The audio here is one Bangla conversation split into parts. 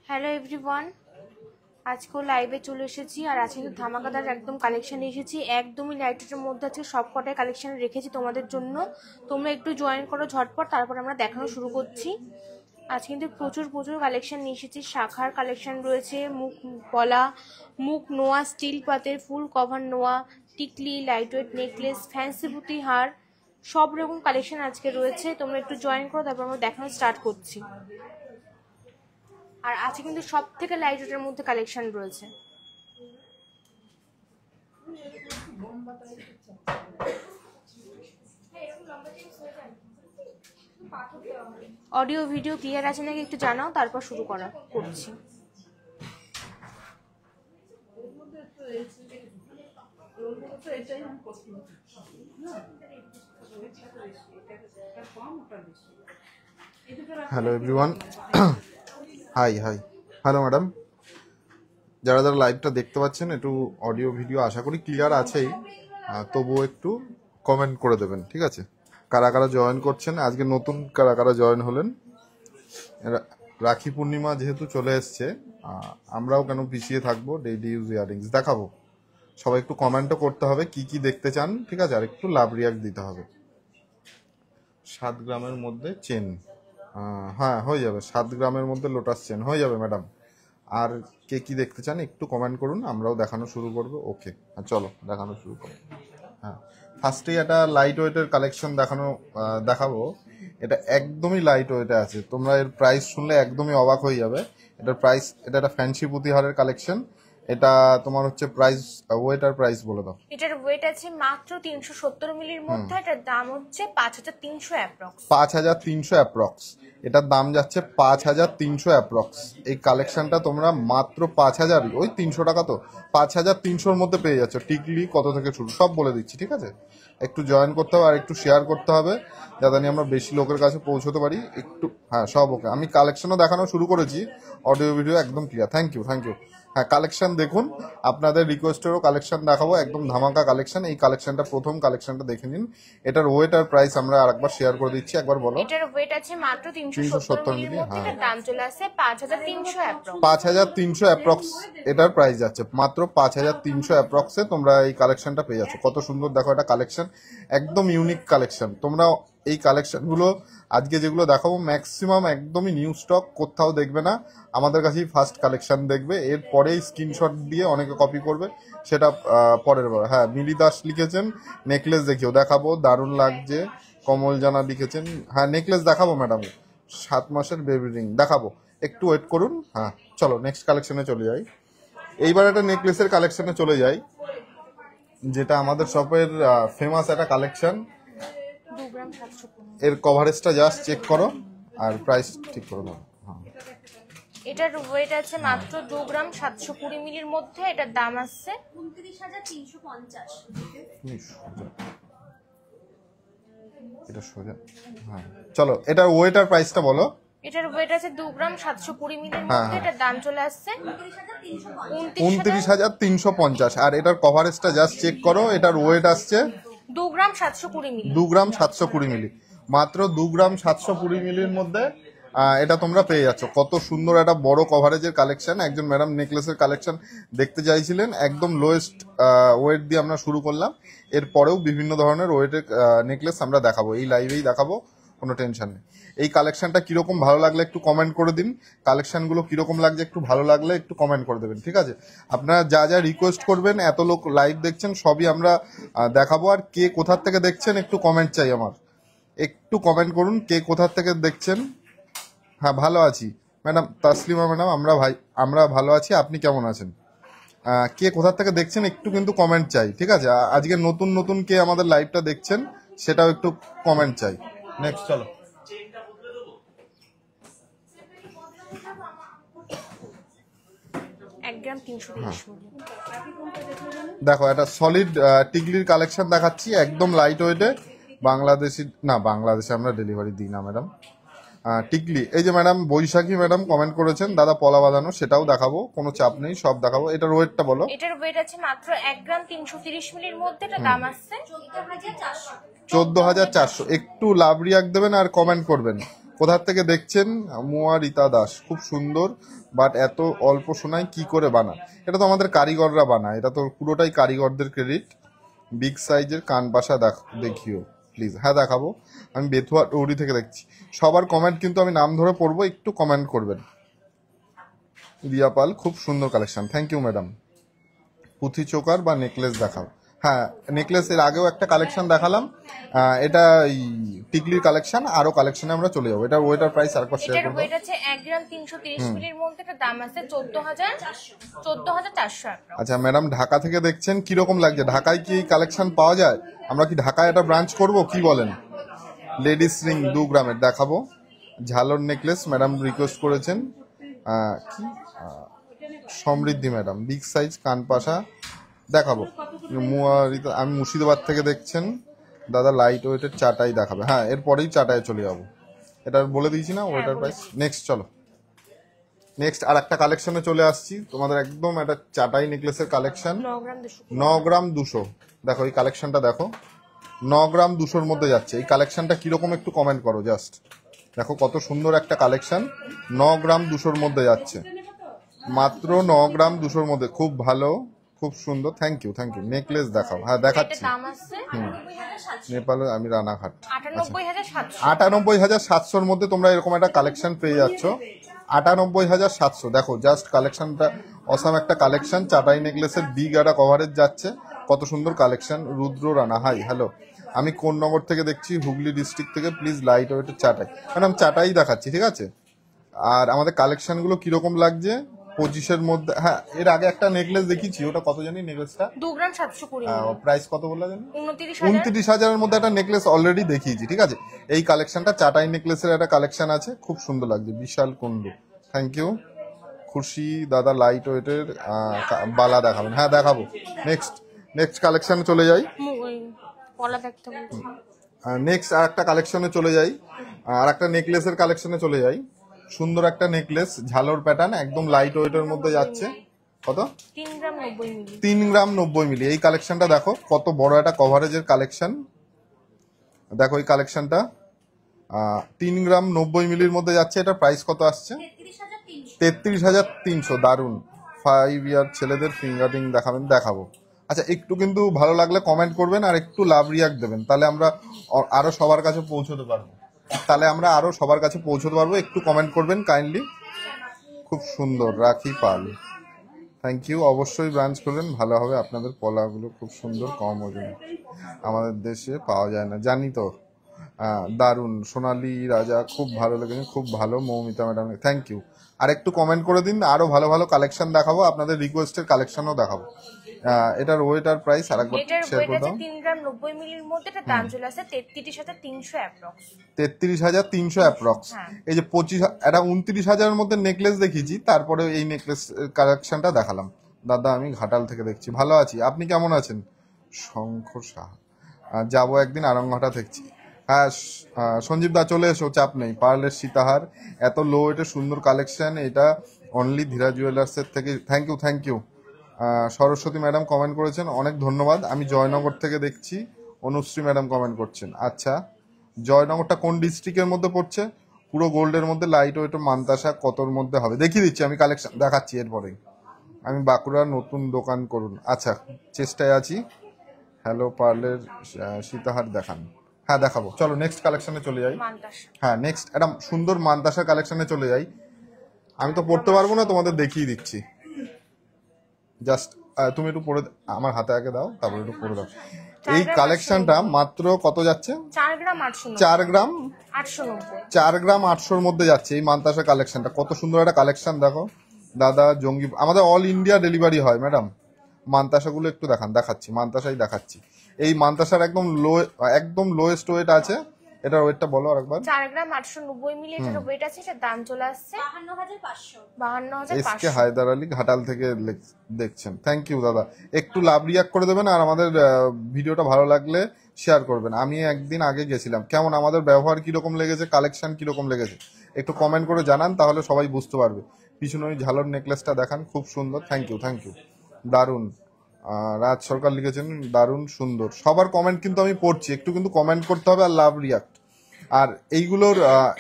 হ্যালো এভরিওয়ান, আজকেও লাইভে চলে এসেছি। আর আজকে কিন্তু ধামাকাদার একদম কালেকশন এসেছি, একদমই লাইটের মধ্যে আছে, সব কটাই কালেকশন রেখেছি তোমাদের জন্য। তোমরা একটু জয়েন করো ঝটপট, তারপর আমরা দেখানো শুরু করছি। আজ কিন্তু প্রচুর কালেকশন নিয়ে এসেছি। শাখার কালেকশন রয়েছে, মুখ পলা, মুখ নোয়া, স্টিল পাতের ফুল কভার নোয়া, টিকলি, লাইট ওয়েট নেকলেস, ফ্যান্সি পুঁতি হার, সব রকম কালেকশন আজকে রয়েছে। তোমরা একটু জয়েন করো, তারপর আমরা দেখানো স্টার্ট করছি। আর আজকে কিন্তু সব থেকে লাইট ওয়েটের মধ্যে কালেকশন রয়েছে। অডিও ভিডিও ক্লিয়ার আছে নাকি একটু জানাও, তারপর শুরু করছি। Hello everyone, hi hello madam. যারা যারা লাইভটা দেখতে পাচ্ছেন, একটু অডিও ভিডিও আশা করি ক্লিয়ার আছেই, তবুও একটু কমেন্ট করে দেবেন, ঠিক আছে? কারা কারা জয়েন করছেন, আজকে নতুন কারা কারা জয়েন হলেন। রাখি পূর্ণিমা যেহেতু চলে এসছে, আমরাও কেন পিছিয়ে থাকবো, ডেইলি ইউজ ইয়াররিংস দেখাবো। সবাই একটু কমেন্টও করতে হবে কি কি দেখতে চান, ঠিক আছে? আর একটু লাভ রিয়াক্ট দিতে হবে। 7 গ্রামের মধ্যে চেন, হ্যাঁ হয়ে যাবে। 7 গ্রামের মধ্যে লোটাস চেন হয়ে যাবে ম্যাডাম। আর কে কি দেখতে চান একটু কমেন্ট করুন, আমরাও দেখানো শুরু করবো। ওকে, চলো দেখানো শুরু করবো। হ্যাঁ, ফার্স্টেই একটা লাইট ওয়েটের কালেকশন দেখাবো। এটা একদমই লাইট ওয়েটে আছে, তোমরা এর প্রাইস শুনলে একদমই অবাক হয়ে যাবে। এটার প্রাইস, এটা একটা ফ্যান্সি পুঁতিহারের কালেকশন। এটা তোমার হচ্ছে প্রাইস, ওয়েট আর প্রাইস বলে দাও। এটার ওয়েট আছে মাত্র 370 মিলির মধ্যে। এটার দাম হচ্ছে 5300 অ্যাপ্রক্স। 5300 অ্যাপ্রক্স। এটার দাম যাচ্ছে 5300 অ্যাপ্রক্স। এই কালেকশনটা তোমরা মাত্র 5000, ওই 300 টাকা, তো 5300-র মধ্যে পেয়ে যাচ্ছ। টিকলি কত থেকে শুরু সব বলে দিচ্ছি, ঠিক আছে? একটু জয়েন করতে হবে আর একটু শেয়ার করতে হবে, যাতে নিয়ে আমরা বেশি লোকের কাছে পৌঁছতে পারি। একটু হ্যাঁ, সব ওকে। আমি কালেকশনও দেখানো শুরু করেছি, অডিও ভিডিও একদম ক্লিয়ার। Thank you. হ্যাঁ, কালেকশন দেখুন, আপনাদের রিকোয়েস্টেরও কালেকশন দেখাবো, একদম ধামাকা কালেকশন। এই কালেকশনটা, প্রথম কালেকশনটা দেখে নিন। এটার ওয়েট আর প্রাইস আমরা আরেকবার শেয়ার করে দিচ্ছি, একবার বলো। এটার ওয়েট আছে মাত্র 370 মিলি। হ্যাঁ, দাম চলে আসে 5300 অ্যাপ্রক্স। 5300 অ্যাপ্রক্স এটার প্রাইস যাচ্ছে, মাত্র 5300 অ্যাপ্রক্সে তোমরা এই কালেকশনটা পেয়ে যাচ্ছ। কত সুন্দর দেখো, এটা কালেকশন একদম ইউনিক কালেকশন। তোমরা এই কালেকশনগুলো আজকে যেগুলো দেখাবো ম্যাক্সিমাম একদমই নিউ স্টক, কোথাও দেখবে না, আমাদের কাছেই ফার্স্ট কালেকশন দেখবে। এরপরেই স্ক্রিনশট দিয়ে অনেকে কপি করবে, সেটা পরের বার। হ্যাঁ, মিলি দাস লিখেছেন নেকলেস দেখাবো, দারুণ লাগছে। কমল জানা লিখেছেন, হ্যাঁ নেকলেস দেখাবো ম্যাডাম, 7 মাসের বেবি রিং দেখাবো, একটু ওয়েট করুন। হ্যাঁ চলো নেক্সট কালেকশনে চলে যাই। এইবার একটা নেকলেসের কালেকশনে চলে যাই, যেটা আমাদের শপের ফেমাস একটা কালেকশন। এর কভারেজটা জাস্ট চেক করো আর প্রাইস ঠিক করে দাও। হ্যাঁ, এটার ওয়েট আছে মাত্র 2 গ্রাম 720 মিলির মধ্যে। এটার দাম আছে 29350। এটা সোজা। হ্যাঁ চলো, এটার ওয়েট আর প্রাইসটা বলো। এটার ওয়েট আছে 2 গ্রাম 720 মিলির মধ্যে। এটার দাম চলে আসছে 29350। আর এটার কভারেজটা জাস্ট চেক করো। এটার ওয়েট আসছে 2 গ্রাম 720 মিলি। 2 গ্রাম 720 মিলি, মাত্র 2 গ্রাম 720 মিলির মধ্যে এটা তোমরা পেয়ে যাচ্ছ। কত সুন্দর একটা বড় কভারেজের কালেকশন। একজন ম্যাডাম নেকলেসের কালেকশন দেখতে চাইছিলেন, একদম লোয়েস্ট ওয়েট দিয়ে আমরা শুরু করলাম। এরপরেও বিভিন্ন ধরনের ওয়েটের নেকলেস আমরা দেখাবো, এই লাইভেই দেখাবো, কোনো টেনশন নেই। এই কালেকশনটা কিরকম ভালো লাগলে একটু কমেন্ট করে দিন। কালেকশনগুলো কিরকম লাগছে একটু ভালো লাগলে একটু কমেন্ট করে দেবেন, ঠিক আছে? আপনারা যা যা রিকোয়েস্ট করবেন, এত লোক লাইভ দেখছেন, সবই আমরা দেখাবো। আর কে কোথার থেকে দেখছেন একটু কমেন্ট চাই আমার, একটু কমেন্ট করুন কে কোথার থেকে দেখছেন। হ্যাঁ ভালো আছি ম্যাডাম, তাসলিমা ম্যাডাম, আমরা ভালো আছি, আপনি কেমন আছেন? কে কোথার থেকে দেখছেন একটু কিন্তু কমেন্ট চাই, ঠিক আছে? আজকে নতুন কে আমাদের লাইভটা দেখছেন সেটাও একটু কমেন্ট চাই। নেক্সট চলো। দেখো, এটা সলিড টিকলির কালেকশন দেখাচ্ছি, একদম লাইট ওয়েটে। বাংলাদেশে আমরা ডেলিভারি দিই না ম্যাডাম। টিকলি, এই যে ম্যাডাম বৈশাখী ম্যাডাম কমেন্ট করেছেন, দাদা পলা বাঁধানো, সেটাও দেখাবো, কোনো চাপ নেই, সব দেখাবো। এটার ওয়েটটা বলো। এটার ওয়েট আছে মাত্র 1 গ্রাম 330 মিলির মধ্যে। এটা দাম আসছে 14,400। একটু লাভ রিয়াক্ট দেবেন আর কমেন্ট করবেন কোথা থেকে দেখছেন। মুয়া রীতা দাস, খুব সুন্দর, বাট এত অল্প সোনায় কি করে বানান? এটা তো আমাদের কারিগররা বানায়, এটা তো পুরোটাই কারিগরদের ক্রেডিট। বিগ সাইজের কান বাসা দেখিও প্লিজ। হ্যাঁ দেখাবো, আমি বেথুয়া টৌরি থেকে দেখছি। সবার কমেন্ট কিন্তু আমি নাম ধরে পড়বো, একটু কমেন্ট করবেন। রিয়া পাল, খুব সুন্দর কালেকশন, থ্যাংক ইউ ম্যাডাম। পুঁথি চোকার বা নেকলেস দেখাও। হ্যাঁ, নেকলেস এর আগেও একটা কালেকশন দেখালাম, এটা এই টিকলির কালেকশন। আরো কালেকশনে আমরা চলে যাবো। এটার ওয়েটার প্রাইস আরেকবার শেয়ার এটার করবো। ওয়েট আছে 1 গ্রাম 330 মিলির মধ্যে, এটা দাম আছে 14,400 আচ্ছা ম্যাডাম, ঢাকা থেকে দেখছেন, কিরকম লাগছে? ঢাকায় কি কালেকশন পাওয়া যায়? আমরা কি ঢাকায় একটা ব্রাঞ্চ করব, কি বলেন? লেডিস রিং 2 গ্রামের দেখাবো। ঝালর নেকলেস ম্যাডাম রিকোয়েস্ট করেছেন, কি সমৃদ্ধি ম্যাডাম, বিগ সাইজ কানপাশা দেখাবো। আমি মুর্শিদাবাদ থেকে দেখছেন দাদা, লাইট ওয়েটের চাটাই দেখাবে। হ্যাঁ, এরপরেই চাটায় চলে যাবো, এটা বলে দিয়েছি না ওয়েটার প্রাইস। নেক্সট চলো, নেক্সট আর একটা কালেকশনে চলে আসছি তোমাদের, একদম একটা চাটাই নেকলেসের কালেকশন। 9 গ্রাম 200। দেখো এই কালেকশনটা দেখো, 9 গ্রাম 200-র মধ্যে যাচ্ছে। এই কালেকশনটা কিরকম একটু কমেন্ট করো জাস্ট। দেখো কত সুন্দর একটা কালেকশন, 9 গ্রাম 200-র মধ্যে যাচ্ছে, মাত্র 9 গ্রাম 200-র মধ্যে। খুব ভালো, খুব সুন্দর, thank you thank you. Necklace দেখাও। হ্যাঁ দেখাচ্ছি। নেপালে আমি রানাঘাট। 98,700-র মধ্যে তোমরা এরকম একটা কালেকশন পেয়ে যাচ্ছ। 98,700। দেখো জাস্ট কালেকশনটা অসাম একটা কালেকশন। চাটাই নেকলেসের বিগ একটা কভারেজ যাচ্ছে, কত সুন্দর কালেকশন। রুদ্র রানা, হাই হ্যালো, আমি কোন নগর থেকে দেখছি? হুগলি ডিস্ট্রিক্ট থেকে। প্লিজ লাইট ওয়েটের চাটাই, মানে আমি চাটাই দেখাচ্ছি, ঠিক আছে? আর আমাদের কালেকশন গুলো কিরকম লাগছে? 25-এর মধ্যে। হ্যাঁ, এর আগে একটা নেকলেস দেখিয়েছি, ওটা কত জানি নেকলেসটা? 2 গ্রাম 720। প্রাইস কত বললা জানি? 29,000। 29,000-এর মধ্যে একটা নেকলেস অলরেডি দেখিয়েছি, ঠিক আছে? এই কালেকশনটা চাটাই নেকলেসের একটা কালেকশন আছে, খুব সুন্দর লাগছে। বিশাল কুন্ডু, থ্যাংক ইউ। খুশি দাদা, লাইট ওয়েটের বালা দেখাবেন? হ্যাঁ দেখাবো। নেক্সট কালেকশনে চলে যাই। নেক্সট আর একটা কালেকশনে চলে যাই, আর একটা নেকলেসের কালেকশনে চলে যাই। সুন্দর একটা নেকলেস, ঝালর প্যাটার্ন, একদম লাইট ওয়েটের মধ্যে যাচ্ছে। কত? 3 গ্রাম 90 মিলি। 3 গ্রাম 90 মিলি। এই কালেকশনটা দেখো কত বড় একটা কভারেজের কালেকশন। দেখো এই কালেকশনটা 3 গ্রাম 90 মিলির মধ্যে যাচ্ছে। এটা প্রাইস কত আসছে? 33,300। দারুন। 5 ইয়ার ছেলেদের ফিঙ্গারিং দেখাবেন? দেখাবো। আচ্ছা, একটু কিন্তু ভালো লাগলে কমেন্ট করবেন আর একটু লাভ রিয়াক্ট দেবেন, তাহলে আমরা আরো সবার কাছে পৌঁছতে পারবো। একটু কমেন্ট করবেন কাইন্ডলি। খুব সুন্দর, রাখি পাল, থ্যাংক ইউ। অবশ্যই ব্রাঞ্চ করবেন, ভালো হবে। আপনাদের পলাগুলো খুব সুন্দর, কম ওজনে, আমাদের দেশে পাওয়া যায় না, জানি তো। দারুন। সোনালী রাজা, খুব ভালো লেগেছে, খুব ভালো। Moumita madam, thank you. আর একটু কমেন্ট করে দিন, আরো ভালো ভালো কালেকশন দেখাবো, আপনাদের রিকোয়েস্টের কালেকশনও দেখাবো। এটার ওয়েট আর প্রাইস আরেকবার শেয়ার করে দাও। 3 গ্রাম 90 মিলির মধ্যে, এটা দাম চলে আসে 33,300 অ্যাপ্রক্স। 33,300 অ্যাপ্রক্স। এই যে 25, এটা 29,000-এর মধ্যে নেকলেস দেখিয়েছি, তারপরে এই নেকলেস কালেকশনটা দেখালাম। দাদা, আমি ঘাটাল থেকে দেখছি, ভালো আছি, আপনি কেমন আছেন? শঙ্খ সাহা, যাবো একদিন আরংঘাটা দেখছি। হ্যাঁ সঞ্জীব দা, চলে এসো, চাপ নেই। পার্লের সীতাহার, এত লো ওয়েটের সুন্দর কালেকশন, এটা অনলি ধীরা জুয়েলার্সের থেকে। Thank you. Saraswati madam comment করেছেন, অনেক ধন্যবাদ। আমি জয়নগর থেকে দেখছি। অনুশ্রী ম্যাডাম কমেন্ট করছেন। আচ্ছা, জয়নগরটা কোন ডিস্ট্রিক্টের মধ্যে পড়ছে? পুরো গোল্ডের মধ্যে, লাইট ওয়েট মান্তাসা কতর মধ্যে হবে দেখিয়ে দিচ্ছি, আমি কালেকশন দেখাচ্ছি এরপরেই। আমি বাঁকুড়ার নতুন দোকান করুন। আচ্ছা, চেষ্টায় আছি। হ্যালো পার্লের সীতাহার দেখান? হ্যাঁ দেখাবো, চলো নেক্সট কালেকশনে চলে যাই। হ্যাঁ, নেক্সট একটা সুন্দর মান্তাসা কালেকশনে চলে যাই। আমি তো পড়তে পারবো না, তোমাদের দেখিয়ে দিচ্ছি জাস্ট। তুমি একটু পড়ে আমার হাতে আগে দাও, তারপর একটু পড়ে দাও। এই কালেকশনটা মাত্র কত যাচ্ছে? 4 গ্রাম 800। 4 গ্রাম 890। 4 গ্রাম 800-র মধ্যে যাচ্ছে এই মান্তাসা কালেকশনটা। কত সুন্দর একটা কালেকশন দেখো দাদা। জঙ্গি, আমাদের অল ইন্ডিয়া ডেলিভারি হয় ম্যাডাম। মান্তাসাগুলো একটু দেখাচ্ছি, মান্তাসাই দেখাচ্ছি। এই মান্তাসার একদম লোয়েস্ট ওয়েট আছে। এটার ওয়েটটা বলো আরেকবার। 4 গ্রাম 890 মিলি এটার ওয়েট আছে, এটার দাম চলে আসছে 52,500। এসকে হায়দার আলী, ঘাটাল থেকে দেখছেন, থ্যাংক ইউ দাদা। একটু লাভ রিয়াক্ট করে দেবেন আর আমাদের ভিডিওটা ভালো লাগলে শেয়ার করবেন। আমি একদিন আগে গেছিলাম, কেমন আমাদের ব্যবহার কিরকম লেগেছে, কালেকশন কিরকম লেগেছে একটু কমেন্ট করে জানান, তাহলে সবাই বুঝতে পারবে। পিছনে ওই ঝালর নেকলেসটা দেখান, খুব সুন্দর, থ্যাংক ইউ। দারুন। রাজ সরকার লিখেছেন দারুণ সুন্দর। সবার কমেন্ট কিন্তু আমি পড়ছি, একটু কিন্তু কমেন্ট করতে হবে আর লাভ রিয়াক্ট। আর এইগুলোর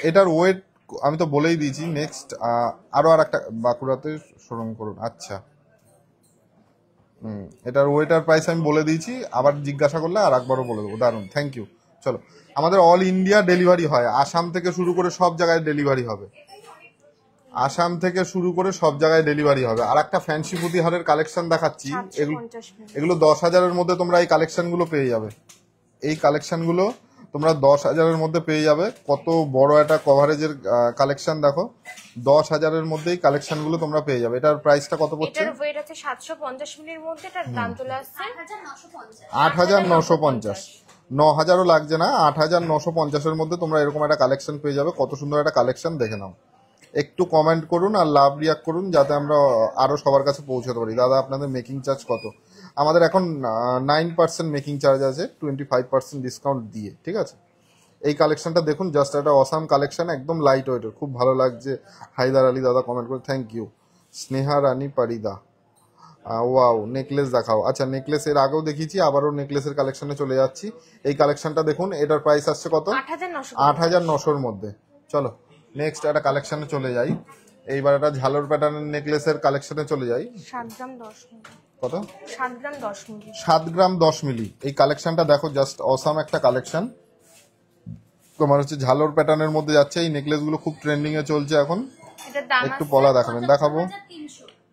এটার ওয়েট আমি তো বলেই দিয়েছি। নেক্সট আরো আর একটা বাঁকুড়াতে শোরুম করুন। আচ্ছা, এটার ওয়েটার প্রাইস আমি বলে দিয়েছি, আবার জিজ্ঞাসা করলে আর একবারও বলে দেবো। দারুণ, থ্যাংক ইউ। চলো, আমাদের অল ইন্ডিয়া ডেলিভারি হয়, আসাম থেকে শুরু করে সব জায়গায় ডেলিভারি হবে, আসাম থেকে শুরু করে সব জায়গায় ডেলিভারি হবে। আর একটা ফ্যান্সি পুঁতিহারের কালেকশন দেখাচ্ছি, এগুলো 10,000-এর মধ্যে তোমরা এই কালেকশনগুলো পেয়ে যাবে। এই কালেকশনগুলো তোমরা 10,000-এর মধ্যে পেয়ে যাবে। কত বড় একটা কভারেজের কালেকশন দেখো, 10,000-এর মধ্যেই কালেকশনগুলো তোমরা পেয়ে যাবে। এটার প্রাইসটা কত পড়ছে? এটার ওয়েট আছে 750 মিলির মধ্যে, এটার দাম চলে আসছে 8,950। 9,000ও লাগছে না, 8,950-এর মধ্যে তোমরা এরকম একটা কালেকশন পেয়ে যাবে। কত সুন্দর একটা কালেকশন, দেখে নাও। একটু কমেন্ট করুন আর লাভ রিয়াক্ট করুন, যাতে আমরা আরো সবার কাছে পৌঁছাতে পারি। দাদা আপনাদের মেকিং চার্জ কত? আমাদের এখন 9% মেকিং চার্জ আছে, 25% ডিসকাউন্ট দিয়ে, ঠিক আছে। এই কালেকশনটা দেখুন, জাস্ট একটা অসাম কালেকশন, একদম লাইট ওয়েটের, খুব ভালো লাগছে। হায়দার আলী দাদা কমেন্ট করে, thank you. Sneha Rani Parida, wow, necklace দেখাও। আচ্ছা, নেকলেস এর আগেও দেখিয়েছি, আবারও নেকলেসের কালেকশনে চলে যাচ্ছি। এই কালেকশনটা দেখুন, এটার প্রাইস আসছে কত? 8,900-র মধ্যে। চলো নেক্সট একটা কালেকশনে চলে যাই। এইবার একটা ঝালর প্যাটার্নের নেকলেসের কালেকশনে চলে যাই। 7 গ্রাম 10 মিলি। কত? 7 গ্রাম 10 মিলি। 7 গ্রাম 10 মিলি। এই কালেকশনটা দেখো, জাস্ট অসাম একটা কালেকশন। তোমার হচ্ছে ঝালর প্যাটার্নের মধ্যে যাচ্ছে। এই নেকলেসগুলো খুব ট্রেন্ডিং এ চলছে এখন। এটার দাম একটু পলা দেখাবেন? দেখাবো।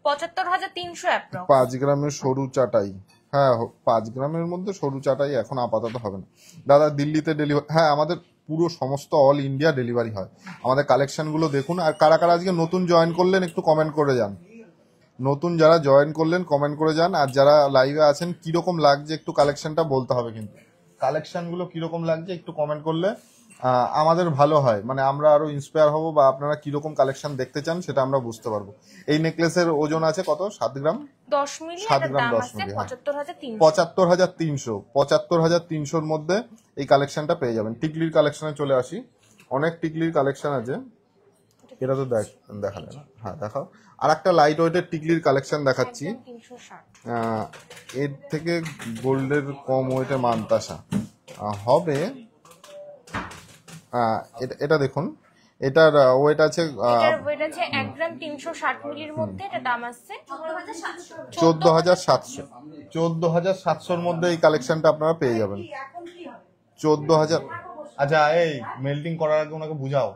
75,300 অ্যাপ্রক্স। 5 গ্রামের সরু চাটাই, হ্যাঁ 5 গ্রামের মধ্যে সরু চাটাই এখন আপাতত হবে না। দাদা দিল্লিতে ডেলিভারি? হ্যাঁ, আমাদের পুরো সমস্ত অল ইন্ডিয়া ডেলিভারি হয়। আমাদের কালেকশনগুলো দেখুন। আর কারা কারা আজকে নতুন জয়েন করলেন একটু কমেন্ট করে যান। নতুন যারা জয়েন করলেন কমেন্ট করে যান। আর যারা লাইভে আছেন কিরকম লাগছে একটু কালেকশনটা বলতে হবে, কিন্তু কালেকশনগুলো কিরকম লাগছে একটু কমেন্ট করলে আমাদের ভালো হয়, মানে আমরা আরো ইন্সপায়ার হব, বা আপনারা কিরকম কালেকশন দেখতে চান সেটা আমরা বুঝতে পারবো। এই নেকলেসের ওজন আছে কত? 7 গ্রাম 10 মিলি। 7 গ্রাম 10 মিলি, 75,300। 75,300-র মধ্যে এই কালেকশনটা পেয়ে যাবেন। টিকলির কালেকশনে চলে আসি। অনেক টিকলির কালেকশন আছে। এটা তো দেখালে না, হ্যাঁ দেখাও। আর একটা লাইট ওয়েটের টিকলির কালেকশন দেখাচ্ছি। 360। এর থেকে গোল্ডের কম ওয়েটে মানতাসা হবে। এটা দেখুন, এটার ওয়েট আছে, এটার ওয়েট আছে 1 গ্রাম 360 মিলির মধ্যে, এটা দাম আসছে 14,700। 14,700-র মধ্যে এই কালেকশনটা আপনারা পেয়ে যাবেন। 14,000। আচ্ছা, এই মেল্টিং করার আগে ওনাকে বুঝাও,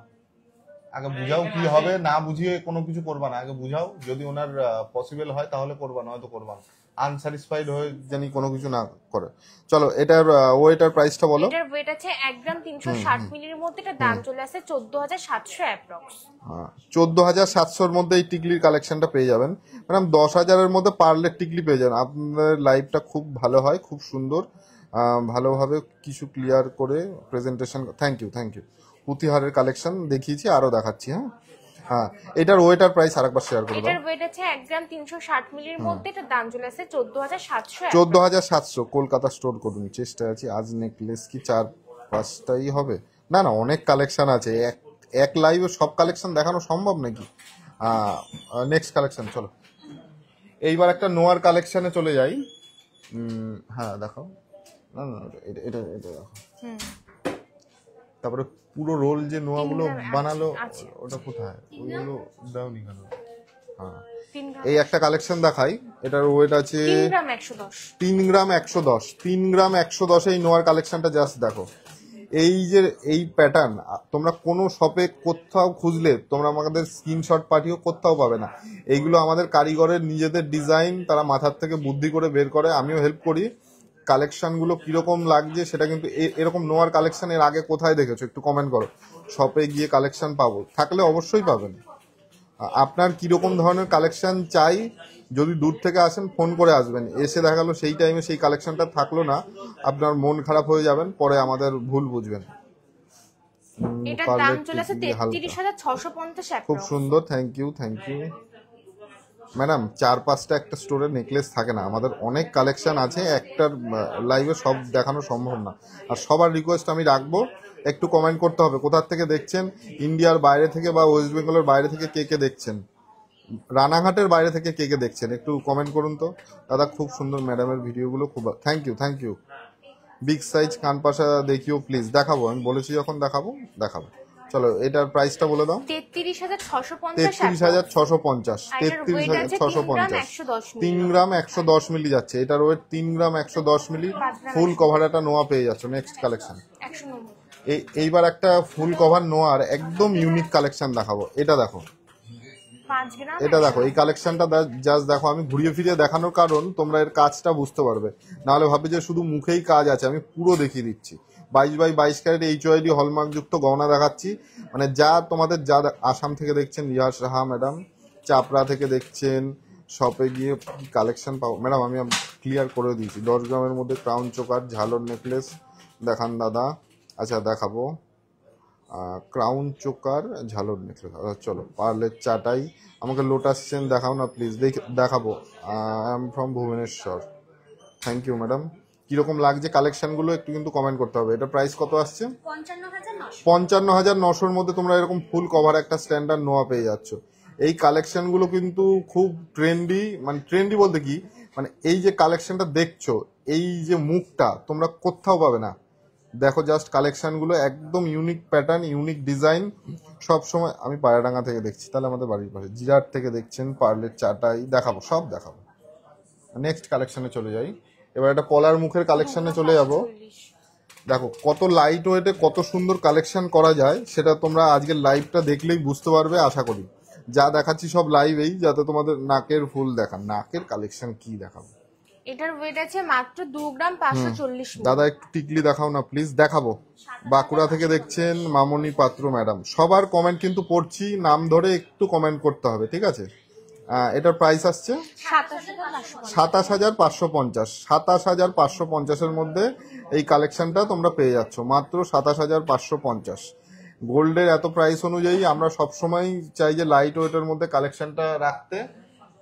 আগে বুঝাও কি হবে। না বুঝিয়ে কোনো কিছু করবা না, আগে বুঝাও। যদি ওনার পসিবল হয় তাহলে করবা, নয়তো করবা না। আনস্যাটিসফাইড হয়ে জানি কোনো কিছু না করে। চলো, এটার ওয়েটার প্রাইসটা বলো। এটার ওয়েট আছে 1 গ্রাম 360 মিলির মধ্যে, এটা দাম চলে আসে 14,700 অ্যাপ্রক্স। 14,700-র মধ্যে এই টিকলির কালেকশনটা পেয়ে যাবেন। ম্যাডাম 10,000-এর মধ্যে পার্লের টিকলি পেয়ে যাবেন। আপনাদের লাইভটা খুব ভালো হয়, খুব সুন্দর, ভালোভাবে কিছু ক্লিয়ার করে presentation. Thank you, thank you. পুঁতিহারের কালেকশন দেখিয়েছি, আরো দেখাচ্ছি। হ্যাঁ হ্যাঁ, এটার ওয়েটার প্রাইস আরেকবার শেয়ার করে দাও। এটার ওয়েট আছে 1 গ্রাম 360 মিলির মধ্যে, এটা দাম চলে আসে 14,700। 14,700 কলকাতা স্টোর করুন। চেষ্টায় আছি। আজ নেকলেস কি 4-5টাই হবে? না না, অনেক কালেকশন আছে, এক লাইভে সব কালেকশন দেখানো সম্ভব নাকি। নেক্সট কালেকশন চলো। এইবার একটা নোয়ার কালেকশনে চলে যাই। হ্যাঁ দেখাও। না না, এটা এটা এটা দেখো। তারপরে পুরো রোল যে নোয়াগুলো বানালো, ওটা কোথায়? ওইগুলো দাওনি কেন? হ্যাঁ, এই একটা কালেকশন দেখাই। এটার ওয়েট আছে 3 গ্রাম 110। 3 গ্রাম 110। 3 গ্রাম 110 এই নোয়ার কালেকশনটা জাস্ট দেখো। এই যে এই প্যাটার্ন তোমরা কোনো শপে কোথাও খুঁজলে তোমরা আমাদের স্ক্রিনশট পাঠিয়েও কোথাও পাবে না। এইগুলো আমাদের কারিগরের নিজেদের ডিজাইন, তারা মাথার থেকে বুদ্ধি করে বের করে, আমিও হেল্প করি। কালেকশনগুলো কিরকম লাগছে সেটা কিন্তু এরকম নোয়ার কালেকশন এর আগে কোথায় দেখেছো একটু কমেন্ট করো। শপে গিয়ে কালেকশন পাবো, থাকলে অবশ্যই পাবেন। আপনার কিরকম ধরনের কালেকশন চাই, যদি দূর থেকে আসেন ফোন করে আসবেন। এসে দেখা গেলো সেই টাইমে সেই কালেকশনটা থাকলো না, আপনার মন খারাপ হয়ে যাবেন, পরে আমাদের ভুল বুঝবেন। এটার দাম চলে আসে 33,650। খুব সুন্দর, thank you, thank you madam. 4-5টা একটা স্টোরে নেকলেস থাকে না, আমাদের অনেক কালেকশন আছে, একটার লাইভে সব দেখানো সম্ভব না। আর সবার রিকোয়েস্ট আমি রাখবো, একটু কমেন্ট করতে হবে কোথা থেকে দেখছেন, ইন্ডিয়ার বাইরে থেকে বা ওয়েস্ট বেঙ্গলের বাইরে থেকে কে কে দেখছেন। রানাঘাটের বাইরে থেকে কে কে দেখছেন একটু কমেন্ট করুন তো। দাদা খুব সুন্দর, ম্যাডামের ভিডিওগুলো খুব, থ্যাংক ইউ। বিগ সাইজ কানপাশা দেখিও প্লিজ। দেখাবো, আমি বলেছি যখন দেখাবো। চলো এটার প্রাইসটা বলে দাও। 33,650। 33,650। আর এটার weight আছে 3 গ্রাম 110 মিলি যাচ্ছে। এটার ওয়েট 3 গ্রাম 110 মিলি। ফুল কভার একটা নোয়া পেয়ে যাচ্ছ। Next collection, 190। এইবার একটা ফুল কভার নোয়ার একদম ইউনিক কালেকশন দেখাবো। এটা দেখো, 5 গ্রাম। এটা দেখো, এই কালেকশনটা জাস্ট দেখো। আমি ঘুরিয়ে ফিরিয়ে দেখানোর কারণ তোমরা এর কাজটা বুঝতে পারবে, নাহলে ভাববে যে শুধু মুখেই কাজ আছে। আমি পুরো দেখিয়ে দিচ্ছি। 22x22 ক্যারেট HYD হলমার্ক যুক্ত গহনা দেখাচ্ছি। মানে যা তোমাদের, যা আসাম থেকে দেখছেন রিয়া সাহা ম্যাডাম, চাপড়া থেকে দেখছেন, শপে গিয়ে কালেকশন পাবো। ম্যাডাম আমি ক্লিয়ার করে দিয়েছি। 10 গ্রামের মধ্যে ক্রাউন চোকার ঝালর নেকলেস দেখান দাদা। আচ্ছা দেখাবো, ক্রাউন চোকার ঝালর নেকলেস। চলো পার্লের চাটাই, আমাকে লোটাস চেন দেখাও না প্লিজ। দেখাবো। I am from Bhubaneswar. Thank you madam. কিরকম লাগছে কালেকশনগুলো একটু কিন্তু কমেন্ট করতে হবে। এটা প্রাইস কত আসছে? 55,900 মধ্যে তোমরা এরকম ফুল কভার একটা স্ট্যান্ডার্ড নোয়া পেয়ে যাচ্ছ। এই কালেকশনগুলো কিন্তু খুব ট্রেন্ডি, মানে ট্রেন্ডি বলতে কি, মানে এই যে কালেকশনটা দেখছো, এই যে মুখটা তোমরা কোথাও পাবে না। দেখো জাস্ট কালেকশনগুলো একদম ইউনিক প্যাটার্ন, ইউনিক ডিজাইন। সব সময় আমি পায়রাডাঙ্গা থেকে দেখছি, তাহলে আমাদের বাড়ির পাশে জিরাট থেকে দেখছেন, পার্লের চাটাই দেখাবো, সব দেখাবো। নেক্সট কালেকশনে চলে যাই। এবার একটা পলার মুখের কালেকশনে চলে যাব। দেখো কত লাইট ওয়েটে কত সুন্দর কালেকশন করা যায়, সেটা তোমরা আজকের লাইভটা দেখলেই বুঝতে পারবে আশা করি। যা দেখাচ্ছি সব লাইভেই, যাতে তোমাদের নাকের ফুল দেখান। নাকের কালেকশন কি দেখাবো? এটার ওয়েট আছে মাত্র 2 গ্রাম 540 মিলি। দাদা একটু টিকলি দেখাও না প্লিজ। দেখাবো। বাঁকুড়া থেকে দেখছেন মামনি পাত্র ম্যাডাম। সবার কমেন্ট কিন্তু পড়ছি, নাম ধরে একটু কমেন্ট করতে হবে, ঠিক আছে? এটার প্রাইস আসছে 27,550। 27,550-এর মধ্যে এই কালেকশনটা তোমরা পেয়ে যাচ্ছ মাত্র 27,550। গোল্ডের এত প্রাইস অনুযায়ী আমরা সবসময় চাই যে লাইট ওয়েটের মধ্যে কালেকশনটা রাখতে,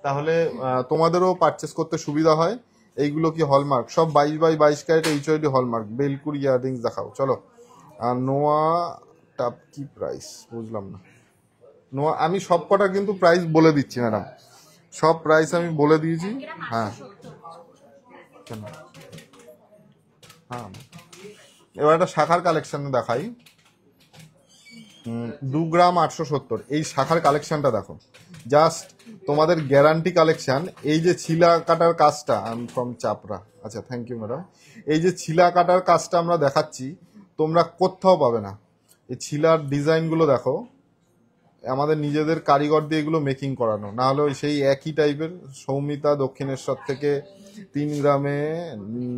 তাহলে তোমাদেরও পারচেস করতে সুবিধা হয়। এইগুলো কি হলমার্ক? সব 22x22 ক্যারেট HYD হলমার্ক। বেলকুর ইয়াররিংস দেখাও। চলো নোয়া টাপ কি প্রাইস বুঝলাম না। নোয়া আমি সব কটা কিন্তু প্রাইস বলে দিচ্ছি ম্যাডাম, সব প্রাইস আমি বলে দিয়েছি। হ্যাঁ কেন, হ্যাঁ এবার একটা শাখার কালেকশন দেখাই। 2 গ্রাম 870। এই শাখার কালেকশনটা দেখো, জাস্ট তোমাদের গ্যারান্টি কালেকশন। এই যে ছিলা কাটার কাজটা, আই এম ফ্রম চাপড়া। আচ্ছা থ্যাংক ইউ ম্যাডাম। এই যে ছিলা কাটার কাজটা আমরা দেখাচ্ছি, তোমরা কোথাও পাবে না। এই ছিলার ডিজাইনগুলো দেখো, আমাদের নিজেদের কারিগর দিয়ে এগুলো মেকিং করানো, না হলে সেই একই টাইপের। সৌমিতা দক্ষিণেশ্বর থেকে 3 গ্রামে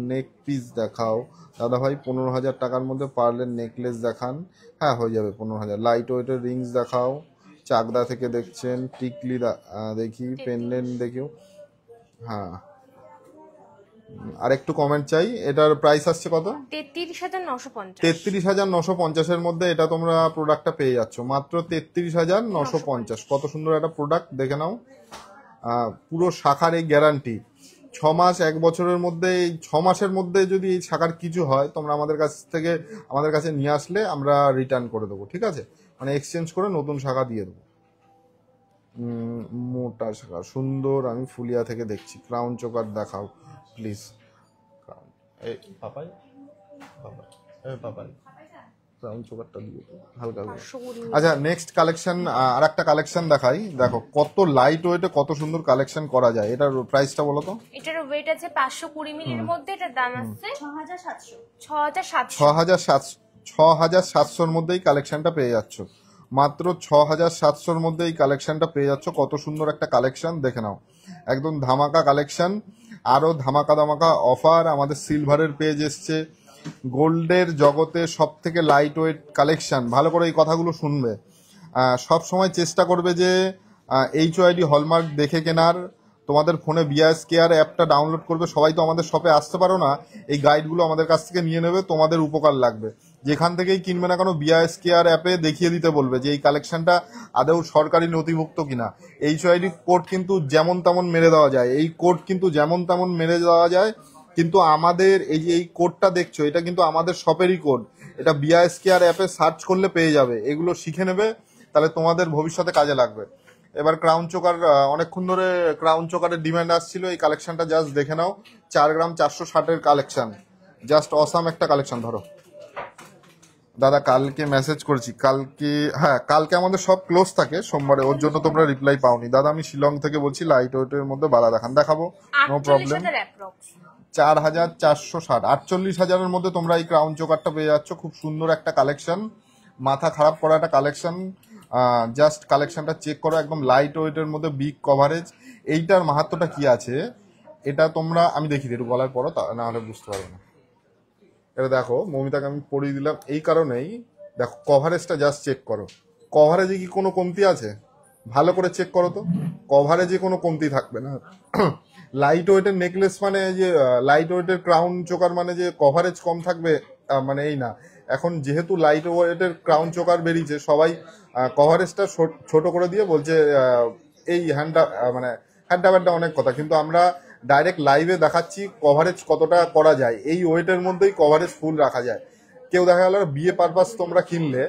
নেক পিস দেখাও দাদা ভাই। 15,000 টাকার মধ্যে পার্লের নেকলেস দেখান। হ্যাঁ হয়ে যাবে 15,000। লাইট ওয়েটের রিংস দেখাও। চাকদা থেকে দেখছেন। টিকলি দেখি, পেন্ডেন্ট দেখিও। হ্যাঁ আর একটু কমেন্ট চাই। এটার প্রাইস আসছে কত? 33,950। 33,950-এর মধ্যে এটা তোমরা প্রোডাক্টটা পেয়ে যাচ্ছ মাত্র 33,950। কত সুন্দর একটা প্রোডাক্ট, দেখে নাও। পুরো শাখার এই গ্যারান্টি 6 মাস 1 বছরের মধ্যে। এই 6 মাসের মধ্যে যদি এই শাখার কিছু হয়, তোমরা আমাদের কাছে নিয়ে আসলে আমরা রিটার্ন করে দেবো, ঠিক আছে? মানে এক্সচেঞ্জ করে নতুন শাখা দিয়ে দেবো। মোটা শাখা সুন্দর। আমি ফুলিয়া থেকে দেখছি। ক্রাউন চোকার দেখাও প্লিজ। এই পাপাই ক্রাউন চোকারটা দিয়ে হালকা করে। আচ্ছা নেক্সট কালেকশন, আর একটা কালেকশন দেখাই। দেখো কত লাইট ওয়েটে কত সুন্দর কালেকশন করা যায়। এটার প্রাইসটা বলো তো। এটার ওয়েট আছে 520 মিলির মধ্যে। এটার দাম আছে 6,700। 6,700-র মধ্যেই কালেকশনটা পেয়ে যাচ্ছ মাত্র 6,700-র মধ্যে এই কালেকশনটা পেয়ে যাচ্ছ। কত সুন্দর একটা কালেকশন, দেখে নাও। একদম ধামাকা কালেকশন। আরো ধামাকা ধামাকা অফার আমাদের সিলভারের পেজ এসছে। গোল্ডের জগতে সব থেকে লাইট ওয়েট কালেকশন। ভালো করে এই কথাগুলো শুনবে। সব সময় চেষ্টা করবে যে HYD হলমার্ক দেখে কেনার। তোমাদের ফোনে বিআইএস কেয়ার অ্যাপটা ডাউনলোড করবে। সবাই তো আমাদের শপে আসতে পারো না, এই গাইডগুলো আমাদের কাছ থেকে নিয়ে নেবে, তোমাদের উপকার লাগবে। যেখান থেকেই কিনবে না কেন বিআইএস কেয়ার অ্যাপে দেখিয়ে দিতে বলবে যে এই কালেকশনটা আদৌ সরকারি নথিভুক্ত কিনা। HYD কোড কিন্তু যেমন তেমন মেরে দেওয়া যায়। এই কোড কিন্তু যেমন তেমন মেরে দেওয়া যায়, কিন্তু আমাদের এই যে এই কোডটা দেখছো, এটা কিন্তু আমাদের শপেরই কোড। এটা বিআইএস কেয়ার অ্যাপে সার্চ করলে পেয়ে যাবে। এগুলো শিখে নেবে, তাহলে তোমাদের ভবিষ্যতে কাজে লাগবে। এবার ক্রাউন চোকার অনেকক্ষণ ধরে ক্রাউন চোকারের ডিমান্ড আসছিল, এই কালেকশনটা জাস্ট দেখে নাও। 4 গ্রাম 460-এর কালেকশন, জাস্ট অসাম একটা কালেকশন। ধরো দাদা, কালকে মেসেজ করেছি, কালকে, হ্যাঁ কালকে আমাদের সব ক্লোজ থাকে সোমবারে, ওর জন্য তোমরা রিপ্লাই পাওনি। দাদা আমি শিলং থেকে বলছি, লাইট ওয়েটের মধ্যে বালা দেখান, দেখাবো, নো প্রবলেম। 4460, 48,000-এর মধ্যে তোমরা এই ক্রাউন চোকারটা পেয়ে যাচ্ছ। খুব সুন্দর একটা কালেকশন, মাথা খারাপ করা একটা কালেকশন। জাস্ট কালেকশনটা চেক করো, একদম লাইট ওয়েটের মধ্যে বিগ কভারেজ। এইটার মাহাত্ম্যটা কি আছে এটা তোমরা, আমি দেখি একটু গলায় পড়ো, তা না হলে বুঝতে পারবে না। এটা দেখো, মৌমিতাকে আমি পড়িয়ে দিলাম এই কারণেই, দেখো কভারেজটা জাস্ট চেক করো। কভারেজে কি কোনো কমতি আছে? ভালো করে চেক করো তো, কভারেজে কোনো কমতি থাকবে না। লাইট ওয়েটের নেকলেস মানে যে লাইট ওয়েটের ক্রাউন চোকার মানে যে কভারেজ কম থাকবে, মানে এই না। এখন যেহেতু লাইট ওয়েটের ক্রাউন চোকার বেরিয়েছে, সবাই কভারেজটা ছোট করে দিয়ে বলছে এই হ্যান্ডটা, মানে হ্যান্ডটা ব্যান্ডটা অনেক কথা, কিন্তু আমরা ডাইরেক্ট লাইভে দেখাচ্ছি কভারেজ কতটা করা যায়। এই ওয়েটের মধ্যেই কভারেজ ফুল রাখা যায়। কেউ দেখা গেল বিয়ে পারপাস তোমরা কিনলে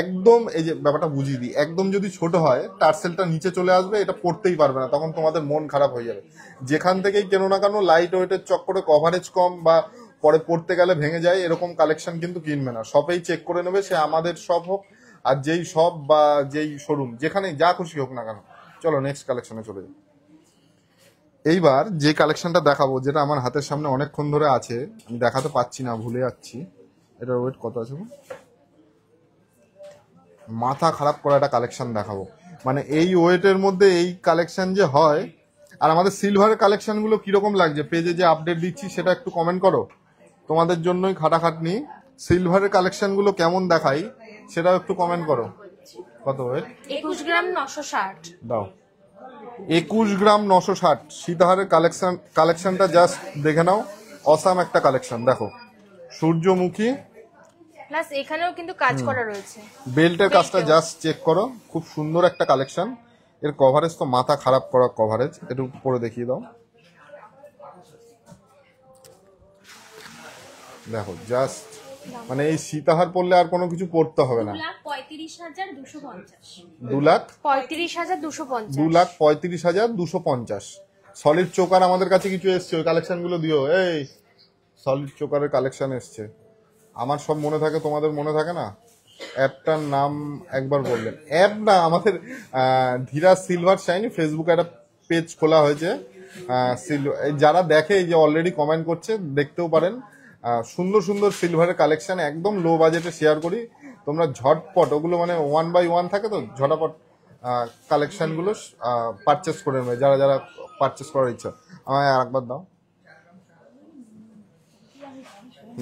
একদম, এই যে ব্যাপারটা বুঝিয়ে দিই, একদম যদি ছোট হয় টার্সেলটা নিচে চলে আসবে, এটা পড়তেই পারবে না, তখন তোমাদের মন খারাপ হয়ে যাবে। যেখান থেকেই কেন না কেন লাইট ওয়েটের চক্করে কভারেজ কম বা পরে পড়তে গেলে ভেঙে যায় এরকম কালেকশন কিন্তু কিনবে না। শপেই চেক করে নেবে, সে আমাদের শপ হোক আর যেই শপ বা যেই শোরুম, যেখানে যা খুশি হোক না কেন। চলো নেক্সট কালেকশনে চলে যাই। এইবার যে কালেকশনটা দেখাবো, যেটা আমার হাতের সামনে অনেকক্ষণ ধরে আছে, আমি দেখাতে পাচ্ছি না, ভুলে যাচ্ছি। এটার ওয়েট কত আছে? মাথা খারাপ করা একটা কালেকশন দেখাবো, মানে এই ওয়েটের মধ্যে এই কালেকশন যে হয়। আর আমাদের সিলভারের কালেকশনগুলো কিরকম লাগছে, পেজে যে আপডেট দিচ্ছি সেটা একটু কমেন্ট করো। তোমাদের জন্যই খাটাখাটনি, সিলভারের কালেকশনগুলো কেমন দেখাই সেটাও একটু কমেন্ট করো। কত ওয়েট? 21 গ্রাম 960 দাও। 21 গ্রাম 960 সীতাহারের কালেকশনটা জাস্ট দেখে নাও, অসাম একটা কালেকশন। দেখো সূর্যমুখী, প্লাস এখানেও কিন্তু কাজ করা রয়েছে। বেল্টের কাজটা জাস্ট চেক করো, খুব সুন্দর একটা কালেকশন। এর কভারেজ তো মাথা খারাপ করা কভারেজ, একটু পরে দেখিয়ে দাও। দেখো জাস্ট, মানে এই সীতাহার পরলে আর কোনো কিছু পড়তে হবে না। 2,35,250 সলিড চোকার আমাদের কাছে কিছু এসছে, ওই কালেকশন গুলো দিও। এই সলিড চোকারের কালেকশন এসছে, আমার সব মনে থাকে, তোমাদের মনে থাকে না? অ্যাপটার নাম একবার বললেন। অ্যাপ না, আমাদের ধীরাজ সিলভার শাইনি ফেসবুকে একটা পেজ খোলা হয়েছে। যারা দেখে, এই যে অলরেডি কমেন্ট করছে, দেখতেও পারেন। সুন্দর সুন্দর সিলভারের কালেকশন একদম লো বাজেটে শেয়ার করি, তোমরা ঝটপট ওগুলো, মানে 1 by 1 থাকে তো, ঝটাপট কালেকশনগুলো পারচেস করে নেবে যারা যারা পারচেস করার ইচ্ছা। আমায় আরেকবার দাও।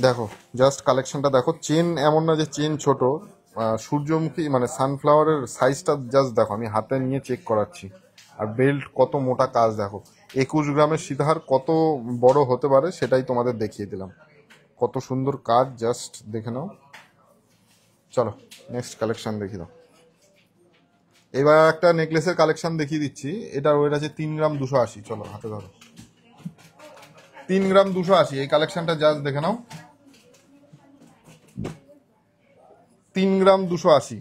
দেখো জাস্ট কালেকশনটা দেখো, চেন এমন না যে চেন ছোট, সূর্যমুখী মানে সানফ্লাওয়ারের সাইজটা জাস্ট দেখো, আমি হাতে নিয়ে চেক করাচ্ছি। আর বেল্ট কত মোটা কাজ দেখো, 21 গ্রামের সীতাহার কত বড় হতে পারে সেটাই তোমাদের দেখিয়ে দিলাম। কত সুন্দর কাজ, জাস্ট দেখে নাও। চলো নেক্সট কালেকশন দেখিয়ে দাও। এবার একটা নেকলেসের কালেকশন দেখিয়ে দিচ্ছি, এটার ওয়েট আছে 3 গ্রাম 280। চলো হাতে ধরো, 3 গ্রাম 280, এই কালেকশনটা জাস্ট দেখে নাও। 3 গ্রাম 280।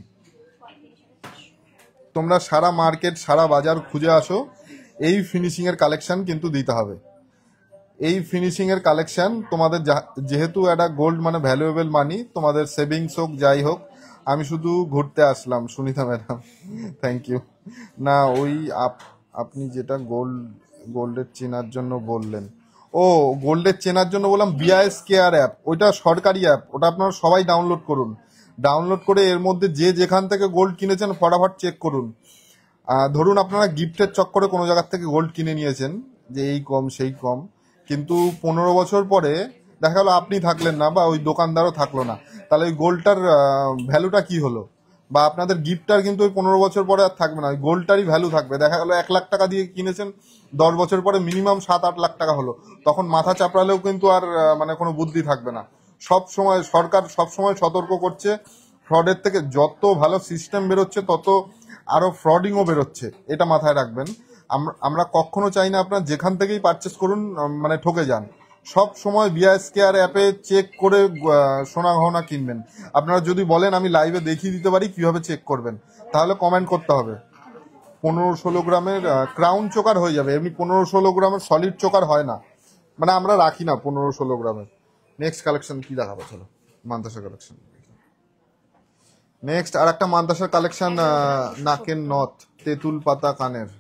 তোমরা সারা মার্কেট সারা বাজার খুঁজে আসো, এই ফিনিশিং এর কালেকশন কিন্তু দিতে হবে। এই ফিনিশিং এর কালেকশন তোমাদের, যেহেতু একটা গোল্ড মানে ভ্যালুয়েবল মানি, তোমাদের সেভিংস হোক যাই হোক। আমি শুধু ঘুরতে আসলাম সুনিতা ম্যাডাম, থ্যাংক ইউ। না ওই আপনি যেটা গোল্ডের চেনার জন্য বললেন, ও গোল্ডের চেনার জন্য বললাম বিআইএস কেয়ার অ্যাপ, ওইটা সরকারি অ্যাপ, ওটা আপনারা সবাই ডাউনলোড করুন। ডাউনলোড করে এর মধ্যে যে যেখান থেকে গোল্ড কিনেছেন ফটাফট চেক করুন। ধরুন আপনারা গিফটের চক্করে কোনো জায়গার থেকে গোল্ড কিনে নিয়েছেন, যে এই কম সেই কম, কিন্তু 15 বছর পরে দেখা গেলো আপনি থাকলেন না বা ওই দোকানদারও থাকলো না, তাহলে ওই গোল্ডটার ভ্যালুটা কি হলো? বা আপনাদের গিফটটার কিন্তু ওই 15 বছর পরে আর থাকবে না, ওই গোল্ডটারই ভ্যালু থাকবে। দেখা গেলো 1 লাখ টাকা দিয়ে কিনেছেন, 10 বছর পরে মিনিমাম 7-8 লাখ টাকা হলো, তখন মাথা চাপড়ালেও কিন্তু আর মানে কোনো বুদ্ধি থাকবে না। সব সময় সরকার সব সময় সতর্ক করছে, ফ্রডের থেকে যত ভালো সিস্টেম বেরোচ্ছে তত আরো ফ্রডিংও বেরোচ্ছে, এটা মাথায় রাখবেন। আমরা কখনো চাই না আপনার যেখান থেকেই পারচেস করুন মানে ঠকে যান। সব সময় বিআইএস কেয়ার অ্যাপে চেক করে সোনা গহনা কিনবেন। আপনারা যদি বলেন আমি লাইভে দেখিয়ে দিতে পারি কিভাবে চেক করবেন, তাহলে কমেন্ট করতে হবে। 15-16 গ্রামের ক্রাউন চোকার হয়ে যাবে, এমনি 15-16 গ্রামের সলিড চোকার হয় না, মানে আমরা রাখি না 15-16 গ্রামের। নেক্সট কালেকশন কি দেখাবো, চলো মান্তাসা কালেকশন। নেক্সট আর একটা মান্তাসার কালেকশন, নাকের নথ, তেঁতুল পাতা কানের।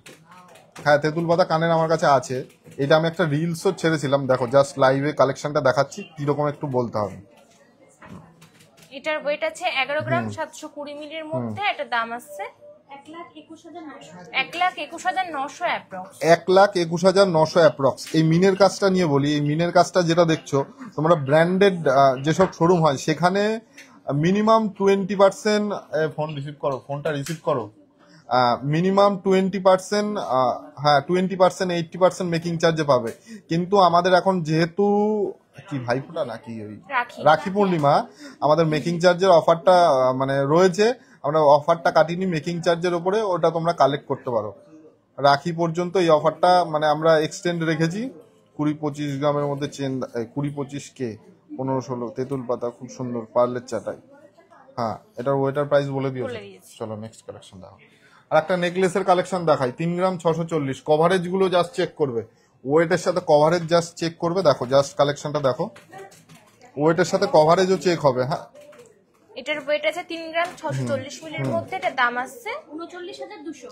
হ্যাঁ, তেঁতুল পাতা কানের আমার কাছে আছে, এটা আমি একটা রিলসও ছেড়েছিলাম, দেখো জাস্ট লাইভে কালেকশনটা দেখাচ্ছি কিরকম একটু বলতে হবে। এটার ওয়েট আছে 11 গ্রাম 720 মিলির মধ্যে, এটা দাম আছে 1,21,900 অ্যাপ্রক্স। 1,21,900 অ্যাপ্রক্স। এই মিনের কাজটা নিয়ে বলি, এই মিনের কাজটা যেটা দেখছো তোমরা ব্র্যান্ডেড যেসব শোরুম হয় সেখানে মিনিমাম 20%, ফোন রিসিভ করো, ফোনটা রিসিভ করো, মিনিমাম 20%, হ্যাঁ 20% 80% মেকিং চার্জে পাবে। কিন্তু আমাদের এখন যেহেতু কি ভাইফোঁটা নাকি ওই রাখি পূর্ণিমা, আমাদের মেকিং চার্জের অফারটা মানে রয়েছে, আমরা অফারটা কাটিনি মেকিং চার্জের উপরে, ওটা তোমরা কালেক্ট করতে পারো রাখি পর্যন্ত। এই অফারটা মানে আমরা এক্সটেন্ড রেখেছি। 20-25 গ্রামের মধ্যে চেন, 20-25K 15-16 তেঁতুল পাতা, খুব সুন্দর পার্লের চাটাই। হ্যাঁ, এটার ওয়েটার প্রাইস বলে দিয়েছে। চলো নেক্সট কালেকশন দেখো। আর একটা নেকলেসের কালেকশন দেখাই, 3 গ্রাম 640। কভারেজ গুলো জাস্ট চেক করবে, ওয়েটের সাথে কভারেজ জাস্ট চেক করবে। দেখো জাস্ট কালেকশনটা দেখো, ওয়েটের সাথে কভারেজও চেক হবে। হ্যাঁ, এটার ওয়েট আছে 3 গ্রাম 640 মিলির মধ্যে, এটা দাম আছে 39,200।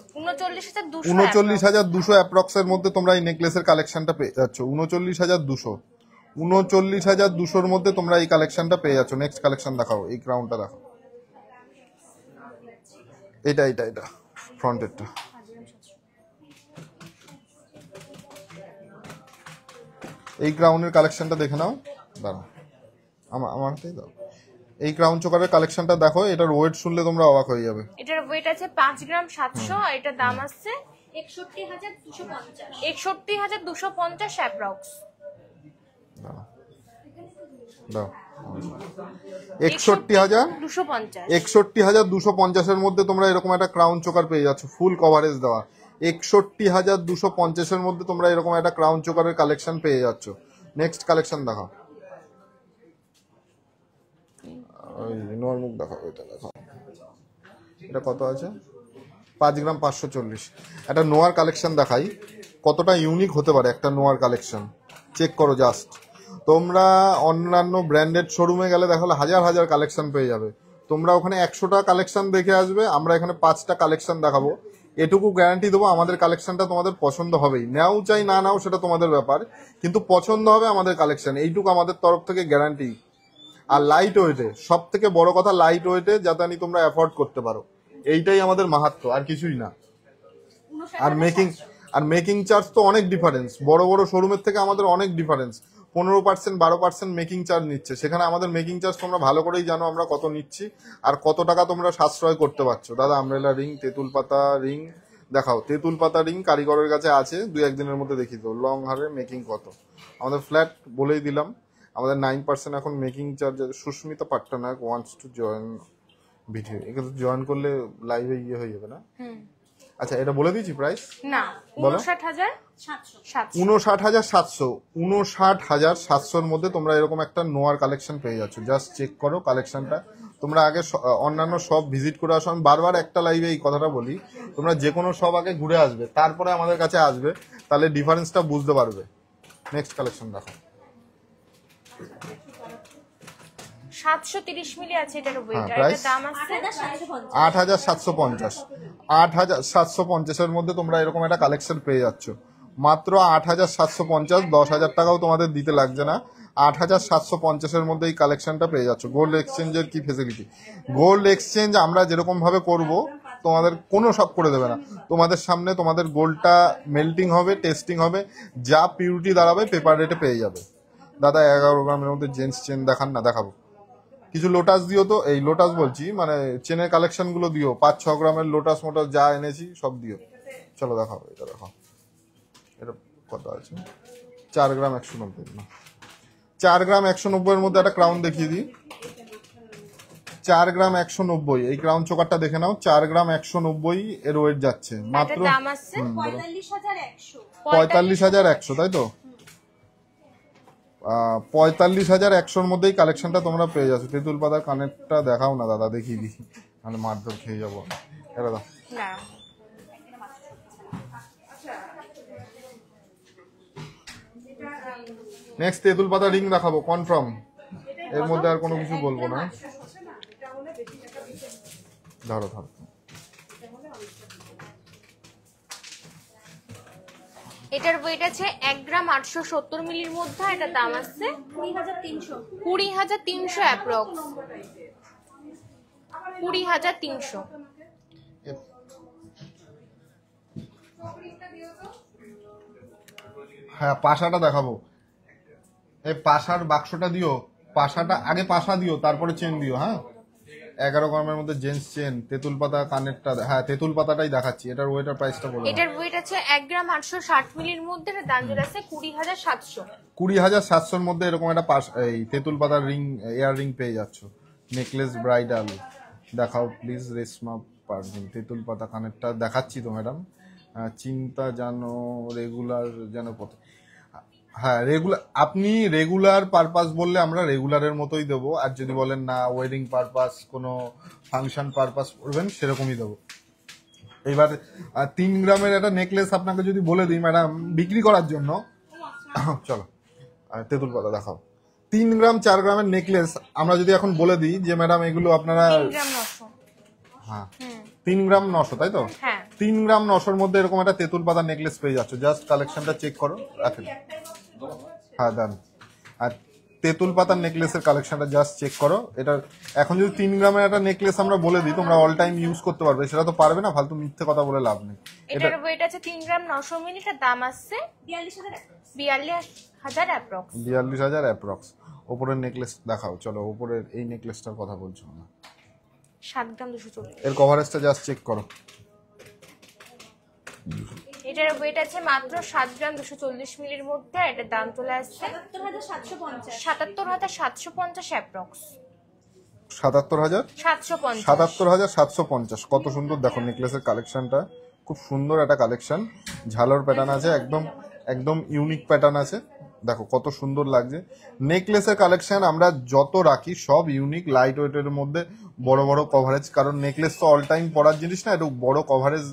39,200 অ্যাপ্রক্স এর মধ্যে তোমরা এই নেকলেসের কালেকশনটা পেয়ে যাচ্ছ। 39,200, 39,200 মধ্যে তোমরা এই কালেকশনটা পেয়ে যাচ্ছ। নেক্সট কালেকশন দেখাও, এই ক্রাউনটা দেখো, এটা এটা এটা ফ্রন্টেরটা। এই ক্রাউনের কালেকশনটা দেখে নাও, দাঁড়াও আমার হাতেই দাও। এই ক্রাউন চোকারের কালেকশনটা দেখো, এটার ওয়েট শুনলে তোমরা অবাক হয়ে যাবে। এটার ওয়েট আছে 5 গ্রাম 700, এটা দাম আছে 61,250 অ্যাপ্রক্স। দাও 61,250 এর মধ্যে তোমরা এরকম একটা ক্রাউন চোকার পেয়ে যাচ্ছ, ফুল কভারেজ দেওয়া। 61,250 এর মধ্যে তোমরা এরকম একটা ক্রাউন চোকারের কালেকশন পেয়ে যাচ্ছ। নেক্সট কালেকশন দেখাও, ওই নোয়ার মুখ দেখাও, এটা দেখাও, এটা কত আছে, 5 গ্রাম 540। একটা নোয়ার কালেকশন দেখাই, কতটা ইউনিক হতে পারে একটা নোয়ার কালেকশন, চেক করো জাস্ট। তোমরা অন্যান্য ব্র্যান্ডেড শোরুমে গেলে দেখো হাজার হাজার কালেকশন পেয়ে যাবে, তোমরা ওখানে 100টা কালেকশন দেখে আসবে, আমরা এখানে 5টা কালেকশন দেখাবো। এটুকু গ্যারান্টি দেবো, আমাদের কালেকশনটা তোমাদের পছন্দ হবেই, নাও চাই না নাও সেটা তোমাদের ব্যাপার, কিন্তু পছন্দ হবে আমাদের কালেকশন, এইটুকু আমাদের তরফ থেকে গ্যারান্টি। আর লাইট ওয়েটে, সব থেকে বড় কথা লাইট ওয়েটে, যাতে তোমরা অ্যাফোর্ড করতে পারো, এইটাই আমাদের মাহাত্ম্য, আর কিছুই না। আর মেকিং চার্জ তো অনেক ডিফারেন্স, বড় বড় শোরুমের থেকে আমাদের অনেক ডিফারেন্স, 15% 12% মেকিং চার্জ নিচ্ছে, সেখানে আমাদের মেকিং চার্জ তোমরা ভালো করেই জানো আমরা কত নিচ্ছি আর কত টাকা তোমরা সাশ্রয় করতে পারছো। দাদা আমব্রেলা রিং, তেঁতুল পাতা রিং দেখাও, তেঁতুল পাতা রিং কারিগরের কাছে আছে, 2-1 দিনের মধ্যে দেখিয়ে দাও। লং হারের মেকিং কত, আমাদের ফ্ল্যাট বলেই দিলাম, আমাদের 9% এখন making charge. Susmita Pattnaik wants to join video, এখানে জয়েন করলে লাইভে ইয়ে হয়ে যাবে না? আচ্ছা, এটা বলে দিয়েছি প্রাইস না, 59,700। 59,700 মধ্যে তোমরা এরকম একটা নোয়ার কালেকশন পেয়ে যাচ্ছ। জাস্ট চেক করো কালেকশনটা, তোমরা আগে অন্যান্য সব ভিজিট করে আসো। আমি বারবার একটা লাইভে এই কথাটা বলি, তোমরা যে কোনো সব আগে ঘুরে আসবে, তারপরে আমাদের কাছে আসবে, তাহলে ডিফারেন্সটা বুঝতে পারবে। নেক্সট কালেকশন দেখো, 730 মিলি আছে এটার ওয়েট, এটার দাম আছে 8,750। 8,750 এর মধ্যে তোমরা এরকম একটা কালেকশন পেয়ে যাচ্ছ, মাত্র 8,750। 10,000 টাকাও তোমাদের দিতে লাগছে না, 8,750 এর মধ্যে এই কালেকশনটা পেয়ে যাচ্ছ। গোল্ড এক্সচেঞ্জের কি ফেসিলিটি, গোল্ড এক্সচেঞ্জ আমরা যেরকম ভাবে করব তোমাদের কোনো সব করে দেবে না, তোমাদের সামনে তোমাদের গোল্ডটা মেল্টিং হবে, টেস্টিং হবে, যা পিউরিটি দাঁড়াবে পেপার রেটে পেয়ে যাবে। দাদা 11 গ্রামের মধ্যে জেন্টস চেন দেখান না, দেখাবো কিছু লোটাস দিও তো, এই লোটাস বলছি মানে চেনের কালেকশন গুলো দিও, 5-6 গ্রামের লোটাস মোটাস যা এনেছি সব দিও। চলো দেখাবো, এটা দেখো, এটা কত আছে, 4 গ্রাম 190 না, 4 গ্রাম 190 এর মধ্যে একটা ক্রাউন দেখিয়ে দিই। 4 গ্রাম 190 এই ক্রাউন চোকারটা দেখে নাও, 4 গ্রাম 190 এর ওয়েট যাচ্ছে মাত্র 45,100, তাই তো? 45,100 মধ্যেই কালেকশনটা তোমরা পেয়ে যাচ্ছ। তেঁতুল পাতার কানেরটা দেখাও না দাদা, দেখিয়ে দিই, নাহলে মারধর খেয়ে যাবো। এটা দাও, নেক্সট তেঁতুল পাতা রিং দেখাবো কনফার্ম, এর মধ্যে আর কোনো কিছু বলবো না। ধরো ধরো, এটার ওয়েট আছে 1 গ্রাম 870 মিলির মধ্যে। এটার দাম আছে 20,300 অ্যাপ্রক্স, 20,300। হ্যাঁ পাশাটা দেখাবো। এই পাশার বাক্সটা দিও, পাশাটা আগে পাশা দিও তারপরে চেন দিও। হ্যাঁ 11 গ্রামের মধ্যে জেন্টস চেন, তেঁতুল পাতা কানেরটা, হ্যাঁ তেঁতুল পাতাটাই দেখাচ্ছি। এটার ওয়েটার প্রাইসটা বলো। এটার ওয়েট আছে 1 গ্রাম 860 মিলির মধ্যে। এটার দাম চলে আছে 20,700। 20,700-র মধ্যে এরকম একটা এই তেঁতুল পাতার রিং, এয়ার রিং পেয়ে যাচ্ছ। নেকলেস ব্রাইডাল দেখাও প্লিজ। রেশমা পারভিন, তেঁতুল পাতা কানেরটা দেখাচ্ছি তো ম্যাডাম। চিন্তা জানো রেগুলার যেন কত, হ্যাঁ রেগুলার, আপনি রেগুলার পারপাস বললে আমরা রেগুলারের মতোই দেবো, আর যদি বলেন না ওয়েডিং পারপাস কোনো ফাংশন পারপাস করবেন সেরকমই দেবো। এবার 3 গ্রামের একটা নেকলেস আপনাকে যদি বলে দিই ম্যাডাম বিক্রি করার জন্য, চলো তেঁতুল পাতা দেখাও। 3 গ্রাম 4 গ্রামের নেকলেস আমরা যদি এখন বলে দিই যে ম্যাডাম এগুলো আপনারা 3 গ্রাম 900। হ্যাঁ 3 গ্রাম 900, তাই তো? হ্যাঁ 3 গ্রাম 900-র মধ্যে এরকম একটা তেঁতুল পাতা নেকলেস পেয়ে যাচ্ছ। জাস্ট কালেকশনটা চেক করো, রাখেন। হ্যাঁ ডান। আর তেঁতুল পাতার নেকলেসের কালেকশনটা জাস্ট চেক করো। এটা এখন যদি 3 গ্রামের একটা নেকলেস আমরা বলে দিই তোমরা অল টাইম ইউজ করতে পারবে, সেটা তো পারবে না, ফালতু মিথ্যে কথা বলে লাভ নেই। এটার ওয়েট আছে 3 গ্রাম 900 মিলি। এটার দাম আছে 42,000 অ্যাপ্রক্স। 42,000 অ্যাপ্রক্স। ওপরের নেকলেস দেখাও, চলো ওপরের এই নেকলেসটার কথা বলছো না। 7 গ্রাম 240। এর কভারেজটা জাস্ট চেক করো। এটার ওয়েট আছে মাত্র 7 গ্রাম 240 মিলির মধ্যে। এটার দাম চলে আসছে 77,750 অ্যাপ্রক্স। 77,750। 77,750। কত সুন্দর দেখো নেকলেসের কালেকশনটা, খুব সুন্দর একটা কালেকশন। ঝালর প্যাটার্ন আছে, একদম একদম ইউনিক প্যাটার্ন আছে। দেখো কত সুন্দর লাগছে নেকলেসের কালেকশন। আমরা যত রাখি সব ইউনিক, লাইট ওয়েটের মধ্যে, বড় বড় কভারেজ। কারণ নেকলেস তো অল টাইম পরার জিনিস না, একটু বড় কভারেজ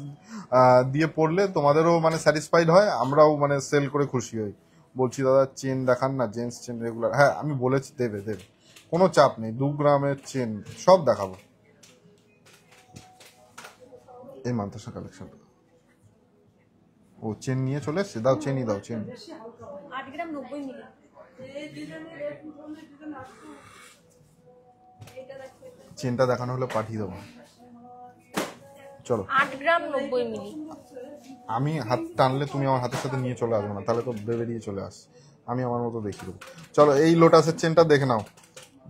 দিয়ে পড়লে তোমাদেরও মানে স্যাটিসফাইড হয়, আমরাও মানে সেল করে খুশি হই। বলছি দাদা চেন দেখান না, জেন্টস চেন রেগুলার। হ্যাঁ আমি বলেছি দেবে দেবে, কোনো চাপ নেই। 2 গ্রামের চেন সব দেখাবো। এই মান্তাসা কালেকশন, ও চেন নিয়ে চলে এসছে, দাও চেনই দাও, চেন 8 গ্রাম 90 মিলি। চেনটা দেখানো হলে পাঠিয়ে দেবো। চলো 8 গ্রাম 90 মিলি। আমি হাত টানলে তুমি আমার হাতের সাথে নিয়ে চলে আসবে না, তাহলে তো বেরিয়ে চলে আস। আমি আমার মতো দেখিয়ে দেবো। চলো এই লোটাসের চেনটা দেখে নাও,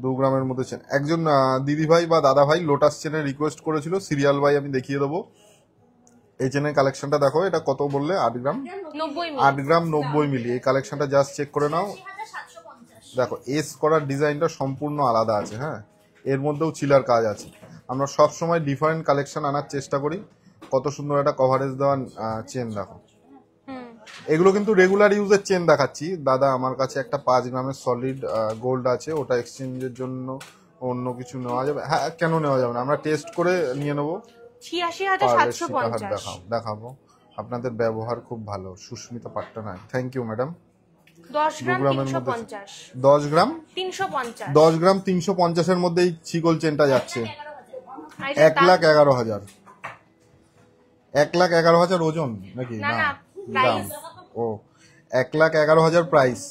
2 গ্রামের মধ্যে চেন। একজন দিদি ভাই বা দাদা ভাই লোটাস চেনের রিকোয়েস্ট করেছিল, সিরিয়াল ভাই আমি দেখিয়ে দেবো। এই চেনের কালেকশনটা দেখো, এটা কত বললে? 8 গ্রাম 90 মিলি। 8 গ্রাম 90 মিলি। এই কালেকশনটা জাস্ট চেক করে নাও। দেখো এস করার ডিজাইনটা সম্পূর্ণ আলাদা আছে। হ্যাঁ এর মধ্যেও চিলার কাজ আছে। আমরা সব সময় ডিফারেন্ট কালেকশন আনার চেষ্টা করি। কত সুন্দর একটা কভারেজ দেওয়া চেন দেখো। এগুলো কিন্তু রেগুলার ইউজের চেন দেখাচ্ছি। দাদা আমার কাছে একটা 5 গ্রামের সলিড গোল্ড আছে, ওটা এক্সচেঞ্জের জন্য অন্য কিছু নেওয়া যাবে? হ্যাঁ কেন নেওয়া যাবে না, আমরা টেস্ট করে নিয়ে নেবো। 86,750। দেখাবো। আপনাদের ব্যবহার খুব ভালো, Susmita Pattnaik. Thank you madam. 10 gram 350। 350। 10 gram 350। 10 gram 350-এর মধ্যে এই ছিগল চেনটা যাচ্ছে 1,11,000। 1,11,000 ওজন নাকি? না না না দাম। প্রাইস। ও 1,11,000 প্রাইস।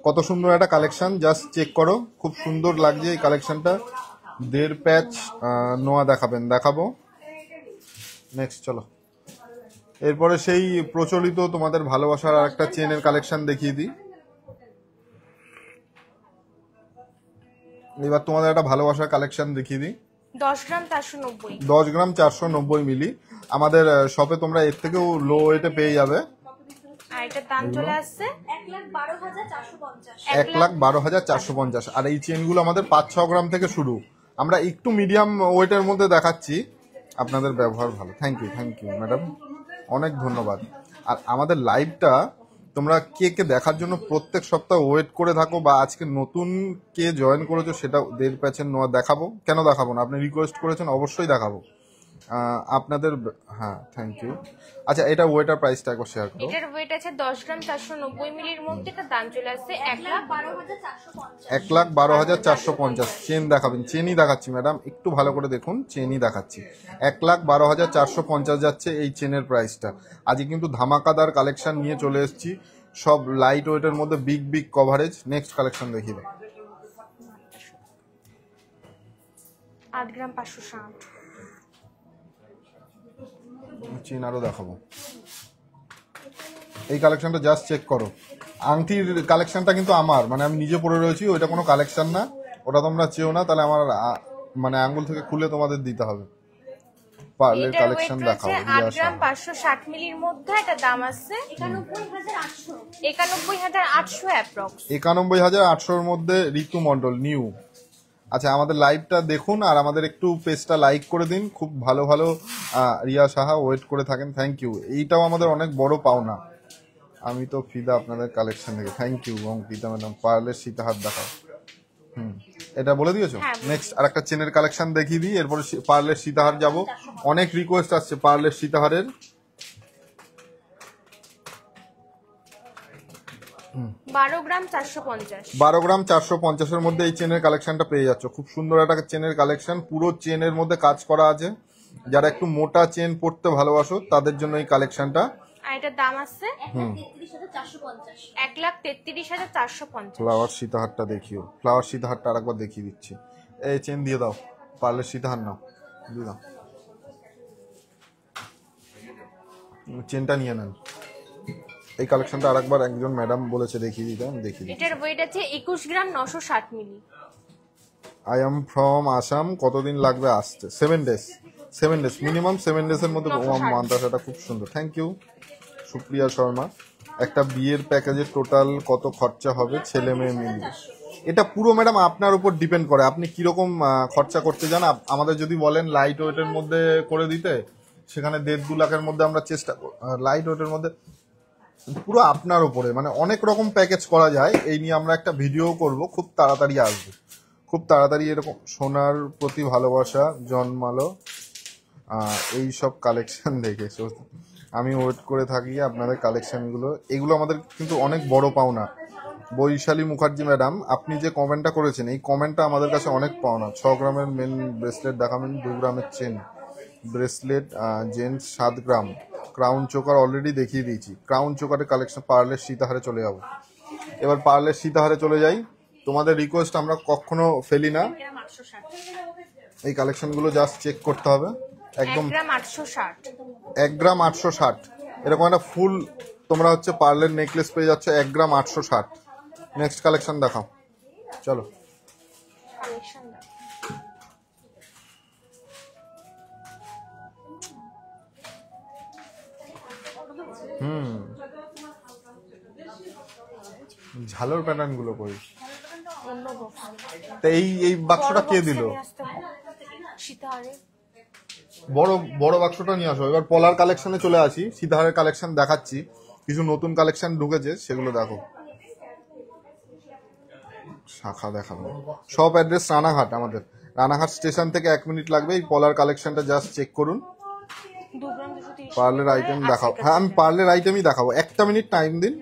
কত সুন্দর একটা কালেকশন, জাস্ট চেক করো। খুব সুন্দর লাগছে এই কালেকশনটা। 1.5 প্যাচ নোয়া দেখাবো। নেক্সট চলো, এরপরে সেই প্রচলিত তোমাদের ভালোবাসার আর একটা চেনের কালেকশন দেখিয়ে দিই। এবার তোমাদের একটা ভালোবাসার কালেকশন দেখিয়ে দিই। 10 গ্রাম 490। 10 গ্রাম 490 মিলি। আমাদের শপে তোমরা এর থেকেও লো ওয়েটে পেয়ে যাবে। আর এটার দাম চলে আসছে 1,12,450। আর এই চেনগুলো আমাদের 5-6 গ্রাম থেকে শুরু। আমরা একটু মিডিয়াম ওয়েটের মধ্যে দেখাচ্ছি। আপনাদের ব্যবহার ভালো। থ্যাংক ইউ ম্যাডাম, অনেক ধন্যবাদ। আর আমাদের লাইভটা তোমরা কে কে দেখার জন্য প্রত্যেক সপ্তাহ ওয়েট করে থাকো, বা আজকে নতুন কে জয়েন করেছো সেটা 1.5 প্যাচের নোয়া দেখাবো। কেন দেখাবো না, আপনি রিকোয়েস্ট করেছেন, অবশ্যই দেখাবো। আপনাদের হ্যাঁ থ্যাংক ইউ। আচ্ছা এটা ওয়েটার প্রাইসটা একবার শেয়ার করো। এটার ওয়েট আছে 10 গ্রাম 490 মিলির মধ্যে, এটা দাম চলে আসছে 1,12,450। চেন দেখাবেন? চেনই দেখাচ্ছি ম্যাডাম, একটু ভালো করে দেখুন, চেনই দেখাচ্ছি। 1,12,450 যাচ্ছে এই চেনের প্রাইসটা। আজকে কিন্তু ধামাকাদার কালেকশন নিয়ে চলে এসেছি, সব লাইট ওয়েটের মধ্যে big big coverage. Next collection দেখিয়ে দাও। 8 গ্রাম 560। চেন আরো দেখাবো। এই কালেকশনটা জাস্ট চেক করো। আংটির কালেকশনটা কিন্তু আমার, মানে আমি নিজে পরে রয়েছি, ওইটা কোনো কালেকশন না, ওটা তোমরা চেও না, তাহলে আমার মানে আঙ্গুল থেকে খুলে তোমাদের দিতে হবে। পার্লের এটার কালেকশন ওয়েট দেখাও। রয়েছে 8 গ্রাম 560 মিলির মধ্যে, এটা দাম আছে 91800 অ্যাপ্রক্স। 91,800 মধ্যে ঋতু মণ্ডল নিউ। আচ্ছা আমাদের লাইভটা দেখুন আর আমাদের একটু পেজটা লাইক করে দিন। খুব ভালো ভালো রিয়া সাহা ওয়েট করে থাকেন, থ্যাংক ইউ। এইটাও আমাদের অনেক বড় পাওনা। আমি তো ফিদা আপনাদের কালেকশন থেকে, থ্যাংক ইউ অঙ্কিতা ম্যাডাম। পার্লের সীতাহার দেখাও। এটা বলে দিয়েছো। নেক্সট আর একটা চেনের কালেকশন দেখিয়ে দিই, এরপরে পার্লের সীতাহার যাব। অনেক রিকোয়েস্ট আসছে পার্লের সীতাহারের। 12 গ্রাম 450। 12 গ্রাম 450-এর মধ্যে এই চেনের কালেকশনটা পেয়ে যাচ্ছ। খুব সুন্দর একটা চেনের কালেকশন, পুরো চেনের মধ্যে কাজ করা আছে। যারা একটু মোটা চেন পড়তে ভালোবাসো তাদের জন্য এই কালেকশনটা। আর এটার দাম আছে 1,33,450। ফ্লাওয়ার সীতাহারটা দেখিও, ফ্লাওয়ার সীতাহারটা আরেকবার দেখিয়ে দিচ্ছি। এই চেন দিয়ে দাও, পার্লের সীতাহার নাও, দিয়ে দাও, চেনটা নিয়ে নেন। এই কালেকশনটা আরেকবার একজন ম্যাডাম বলেছে দেখিয়ে দিতে, আমি দেখিয়ে দিচ্ছি। এটার ওয়েট আছে 21 gram 960 milli. I am from Assam. কতদিন লাগবে আসতে? 7 ডেজ। 7 ডেজ মিনিমাম, 7 ডেজের মধ্যে। মান্তাসাটা খুব সুন্দর, থ্যাংক ইউ সুপ্রিয়া শর্মা। একটা বিয়ের প্যাকেজের টোটাল কত খরচা হবে ছেলে মেয়ে মিলিয়ে? এটা পুরো ম্যাডাম আপনার উপর ডিপেন্ড করে, আপনি কিরকম খরচা করতে চান। আমাদের যদি বলেন লাইট ওয়েটের মধ্যে করে দিতে, সেখানে 1.5-2 লাখের মধ্যে আমরা চেষ্টা, লাইট ওয়েটের মধ্যে পুরো আপনার উপরে, মানে অনেক রকম প্যাকেজ করা যায়। এই নিয়ে আমরা একটা ভিডিও করব, খুব তাড়াতাড়ি আসবে, খুব তাড়াতাড়ি। এরকম সোনার প্রতি ভালোবাসা জন্মালো, এই সব কালেকশন দেখে আমি ওয়েট করে থাকি আপনাদের কালেকশনগুলো। এগুলো আমাদের কিন্তু অনেক বড় পাওনা। বৈশালী মুখার্জি ম্যাডাম, আপনি যে কমেন্টটা করেছেন এই কমেন্টটা আমাদের কাছে অনেক পাওনা। 6 গ্রামের মেন ব্রেসলেট দেখাবেন, 2 গ্রামের চেন ব্রেসলেট, জেন্টস 7 গ্রাম। ক্রাউন চোকার অলরেডি দেখিয়ে দিয়েছি। ক্রাউন চোকারের কালেকশন পার্লের সীতাহারে চলে যাবো। এবার পার্লের সীতাহারে চলে যাই। তোমাদের রিকোয়েস্ট আমরা কখনো ফেলি না। এই কালেকশনগুলো জাস্ট চেক করতে হবে একদম। 1 গ্রাম 860। 1 গ্রাম 860 এরকম একটা ফুল তোমরা হচ্ছে পার্লের নেকলেস পেয়ে যাচ্ছে 1 গ্রাম 860। নেক্সট কালেকশন দেখাও, চলো। কালেকশন দাও। ঝালোর প্যাটার্ন গুলো করি। অন্য বক্স। তো এই বাক্সটা কে দিল? সীতাহারে বড় বড় বাক্সটা নিয়ে আসো। এবার পলার কালেকশনে চলে আসি। সীতাহারের কালেকশন দেখাচ্ছি, কিছু নতুন কালেকশন ঢুকেছে সেগুলো দেখো। শাখা দেখাবো, সব অ্যাড্রেস রানাঘাট। আমাদের রানাঘাট স্টেশন থেকে 1 মিনিট লাগবে। এই পলার কালেকশনটা জাস্ট চেক করুন। 2 গ্রাম 230। পার্লের আইটেম দেখাও। হ্যাঁ আমি পার্লের আইটেমই দেখাবো, 1টা মিনিট টাইম দিন।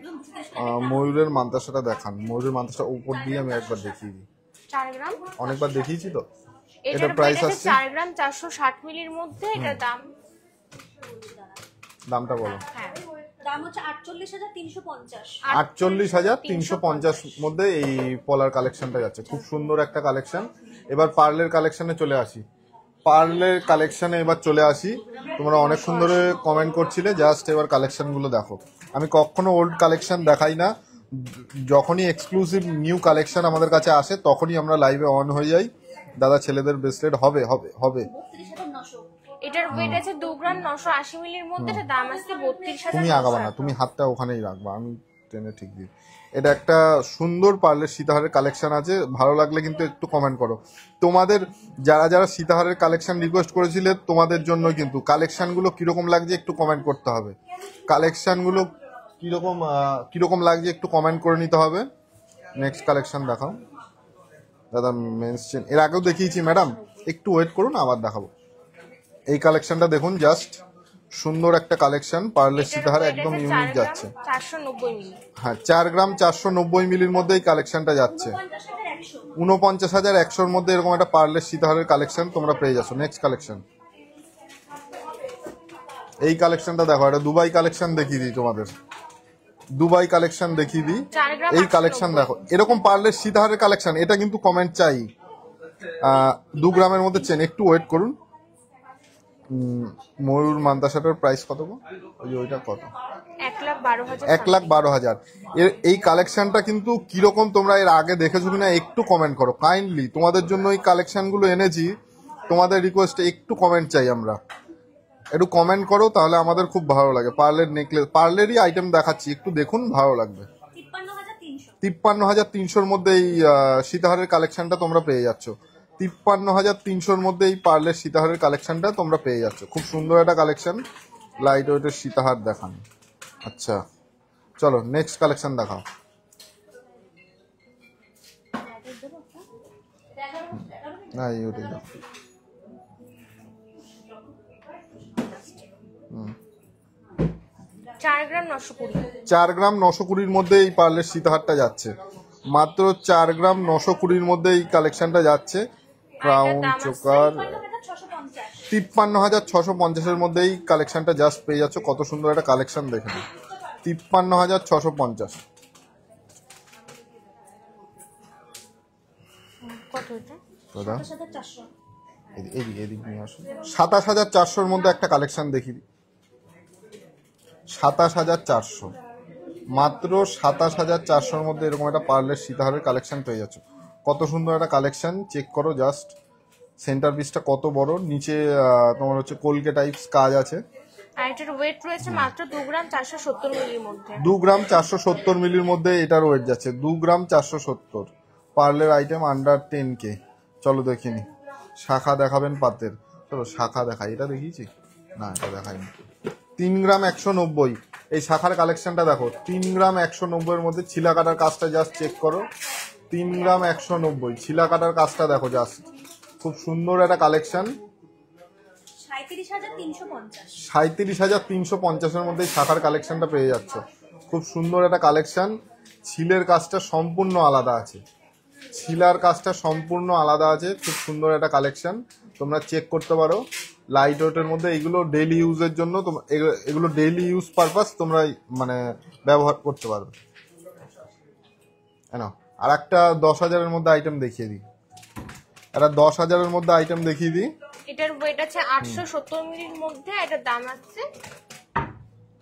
ময়ূরের মান্তাসাটা দেখান। ময়ূরের মান্তাসা উপর দিয়ে আমি একবার দেখিয়ে দিই। 4 গ্রাম। অনেকবার দেখিয়েছি তো। এটার প্রাইস প্রাইস আসছে 4 গ্রাম 460 মিলির মধ্যে, এটা দাম, দামটা বলো। হ্যাঁ দাম হচ্ছে 48,350। 48,350 মধ্যে এই পলার কালেকশনটা যাচ্ছে। খুব সুন্দর একটা কালেকশন। এবার পার্লের কালেকশনে চলে আসি। পার্লের কালেকশনে এবার চলে আসি। তোমরা অনেক সুন্দর কমেন্ট করছিলে, জাস্ট এবার কালেকশনগুলো দেখো। আমি কখনো ওল্ড কালেকশন দেখাই না, যখনই এক্সক্লুসিভ নিউ কালেকশন আমাদের কাছে আসে তখনই আমরা লাইভে অন হয়ে যাই। দাদা ছেলেদের ব্রেসলেট হবে হবে হবে। 32,900। এটার ওয়েট আছে 2 গ্রাম 980 মিলির মধ্যে, এটা দাম আছে 32,000। তুমি আগাবা না, তুমি হাতটা ওখানেই রাখবা, আমি টেনে ঠিক দিই। এটা একটা সুন্দর পার্লের সীতাহারের কালেকশন আছে। ভালো লাগলে কিন্তু একটু কমেন্ট করো। তোমাদের যারা যারা সীতাহারের কালেকশন রিকোয়েস্ট করেছিলে তোমাদের জন্য কিন্তু কালেকশনগুলো কিরকম লাগছে একটু কমেন্ট করতে হবে। কালেকশনগুলো কিরকম লাগছে একটু কমেন্ট করে নিতে হবে। নেক্সট কালেকশন দেখাও দাদা। মেন্স চেন এর আগেও দেখিয়েছি ম্যাডাম, একটু ওয়েট করুন আবার দেখাবো। এই কালেকশনটা দেখুন, জাস্ট সুন্দর একটা কালেকশন, পার্লের সীতাহার একদম ইউনিক 4 গ্রাম যাচ্ছে। 490 মিলি। হ্যাঁ, 4 গ্রাম 490 মিলির মধ্যে এই কালেকশনটা যাচ্ছে। 49,100 মধ্যে এরকম একটা পার্লের সীতাহারের কালেকশন তোমরা পেয়ে যাচ্ছ। নেক্সট কালেকশন, এই কালেকশনটা দেখো, এটা দুবাই কালেকশন দেখিয়ে দিই তোমাদের। দুবাই কালেকশন দেখিয়ে দিই। 4 গ্রাম এই কালেকশন দেখো, এরকম পার্লের সীতাহারের কালেকশন, এটা কিন্তু কমেন্ট চাই। 2 গ্রামের মধ্যে চেন, একটু ওয়েট করুন। ময়ূর মান্তাসাটার প্রাইস কত গো? ওইটা কত? 1,12,000। 1,12,000। এই কালেকশনটা কিন্তু কিরকম তোমরা এর আগে দেখেছো কিনা একটু কমেন্ট করো কাইন্ডলি। তোমাদের জন্য এই কালেকশনগুলো এনেছি, তোমাদের রিকোয়েস্টে একটু কমেন্ট চাই আমরা। একটু কমেন্ট করো, তাহলে আমাদের খুব ভালো লাগে। পার্লের নেকলেস, পার্লেরই আইটেম দেখাচ্ছি, একটু দেখুন, ভালো লাগবে। 53,300-র মধ্যে এই সীতাহারের কালেকশনটা তোমরা পেয়ে যাচ্ছ। 53,300-র মধ্যে এই পার্লের সীতাহারের কালেকশনটা তোমরা পেয়ে যাচ্ছ। খুব সুন্দর একটা কালেকশন, লাইট ওয়েটের সীতাহার দেখান। আচ্ছা চলো নেক্সট কালেকশন দেখাও। না এই ওটাই দাও। 4 গ্রাম 920। 4 গ্রাম 920-র মধ্যে এই পার্লের সীতাহারটা যাচ্ছে। মাত্র 4 গ্রাম 920-র মধ্যে এই কালেকশনটা যাচ্ছে। ক্রাউন চোকার 53,650-এর মধ্যে এই কালেকশনটা জাস্ট পেয়ে যাচ্ছ। কত সুন্দর একটা কালেকশন দেখে, 53,650। কত এটা? দাদা এদিক এদিক নিয়ে আসুন। 27,400-র মধ্যে একটা কালেকশন দেখি। 27,400, মাত্র 27,400-র মধ্যে এরকম একটা পার্লের সীতাহারের কালেকশন পেয়ে যাচ্ছ। কত সুন্দর একটা কালেকশন, চেক করো জাস্ট। সেন্টার পিসটা কত বড়, নিচে তোমার হচ্ছে কলকে টাইপস কাজ আছে। আর এটার ওয়েট রয়েছে মাত্র 2 গ্রাম 470 মিলির মধ্যে। 2 গ্রাম 470 মিলির মধ্যে এটার ওয়েট যাচ্ছে। 2 গ্রাম 470, পার্লের আইটেম আন্ডার 10K। চলো দেখিনি, শাখা দেখাবেন পাতের। চলো শাখা দেখাই, এটা দেখিয়েছি না, এটা দেখাইনি। 3 গ্রাম 190, এই শাখার কালেকশনটা দেখো। 3 গ্রাম 190-এর মধ্যে ছিলা কাটার কাজটা জাস্ট চেক করো। 3 গ্রাম 190 ছিলা কাটার কাজটা দেখো জাস্ট। খুব সুন্দর একটা কালেকশন। 37,350-এর মধ্যে শাখার কালেকশনটা পেয়ে যাচ্ছ। খুব সুন্দর একটা কালেকশন। ছিলের কাজটা সম্পূর্ণ আলাদা আছে, ছিলার কাজটা সম্পূর্ণ আলাদা আছে। খুব সুন্দর একটা কালেকশন, তোমরা চেক করতে পারো। লাইট ওয়েটের মধ্যে এগুলো ডেইলি ইউজের জন্য, এগুলো ডেইলি ইউজ পারপাস তোমরা মানে ব্যবহার করতে পারবে। আর একটা 10,000-এর মধ্যে আইটেম দেখিয়ে দিই। একটা 10,000-এর মধ্যে আইটেম দেখিয়ে দিই। এটার ওয়েট আছে 870 মিলির মধ্যে, এটার দাম আছে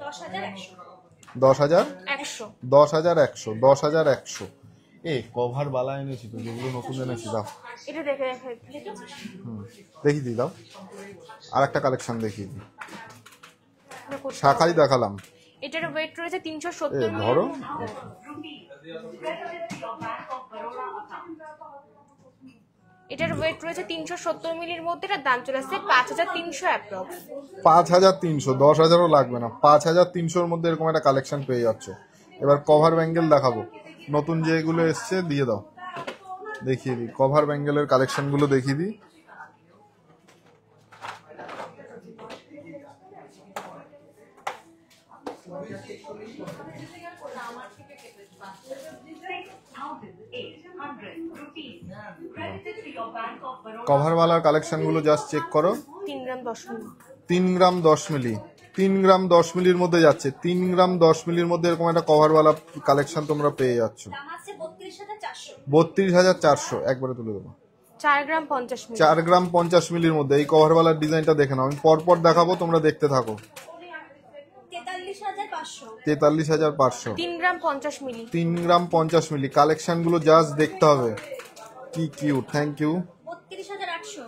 10,100। 10,100 এ কভার বালা এনেছি তো, যেগুলো নতুন এনেছি দাও। এটা দেখে দেখিয়ে দিই, দাও। আর একটা কালেকশন দেখিয়ে দিই, শাখাই দেখালাম। এটার ওয়েট রয়েছে 370 মিলি। ধরো এটার ওয়েট রয়েছে 370 মিলির মধ্যে, এটার দাম চলে আসছে 5,300 অ্যাপ্রক্স। 5,300, 10,000-ও লাগবে না, 5,300-র মধ্যে এরকম একটা কালেকশন পেয়ে যাচ্ছ। এবার কভার ব্যাঙ্গেল দেখাবো, নতুন যেগুলো এসছে দিয়ে দাও, দেখিয়ে দিই। কভার ব্যাঙ্গেলের কালেকশনগুলো দেখিয়ে দিই। কভারওয়ালার কালেকশনগুলো জাস্ট চেক করো। 3 গ্রাম 10 মিলি। 3 গ্রাম 10 মিলি, 3 গ্রাম 10 মিলির মধ্যে যাচ্ছে। 3 গ্রাম 10 মিলির মধ্যে এরকম একটা কভারওয়ালা কালেকশন তোমরা পেয়ে যাচ্ছ। 32,400, একবারে তুলে দেবো। 4 গ্রাম 50 মিলি। 4 গ্রাম 50 মিলির মধ্যে এই কভারওয়ালার ডিজাইনটা দেখে নাও। আমি পরপর দেখাবো, তোমরা দেখতে থাকো। 43,500, 3 গ্রাম 50 মিলি। 3 গ্রাম 50 মিলি। কালেকশনগুলো জাস্ট দেখতে হবে, কি কিউট। Thank you. 32,800,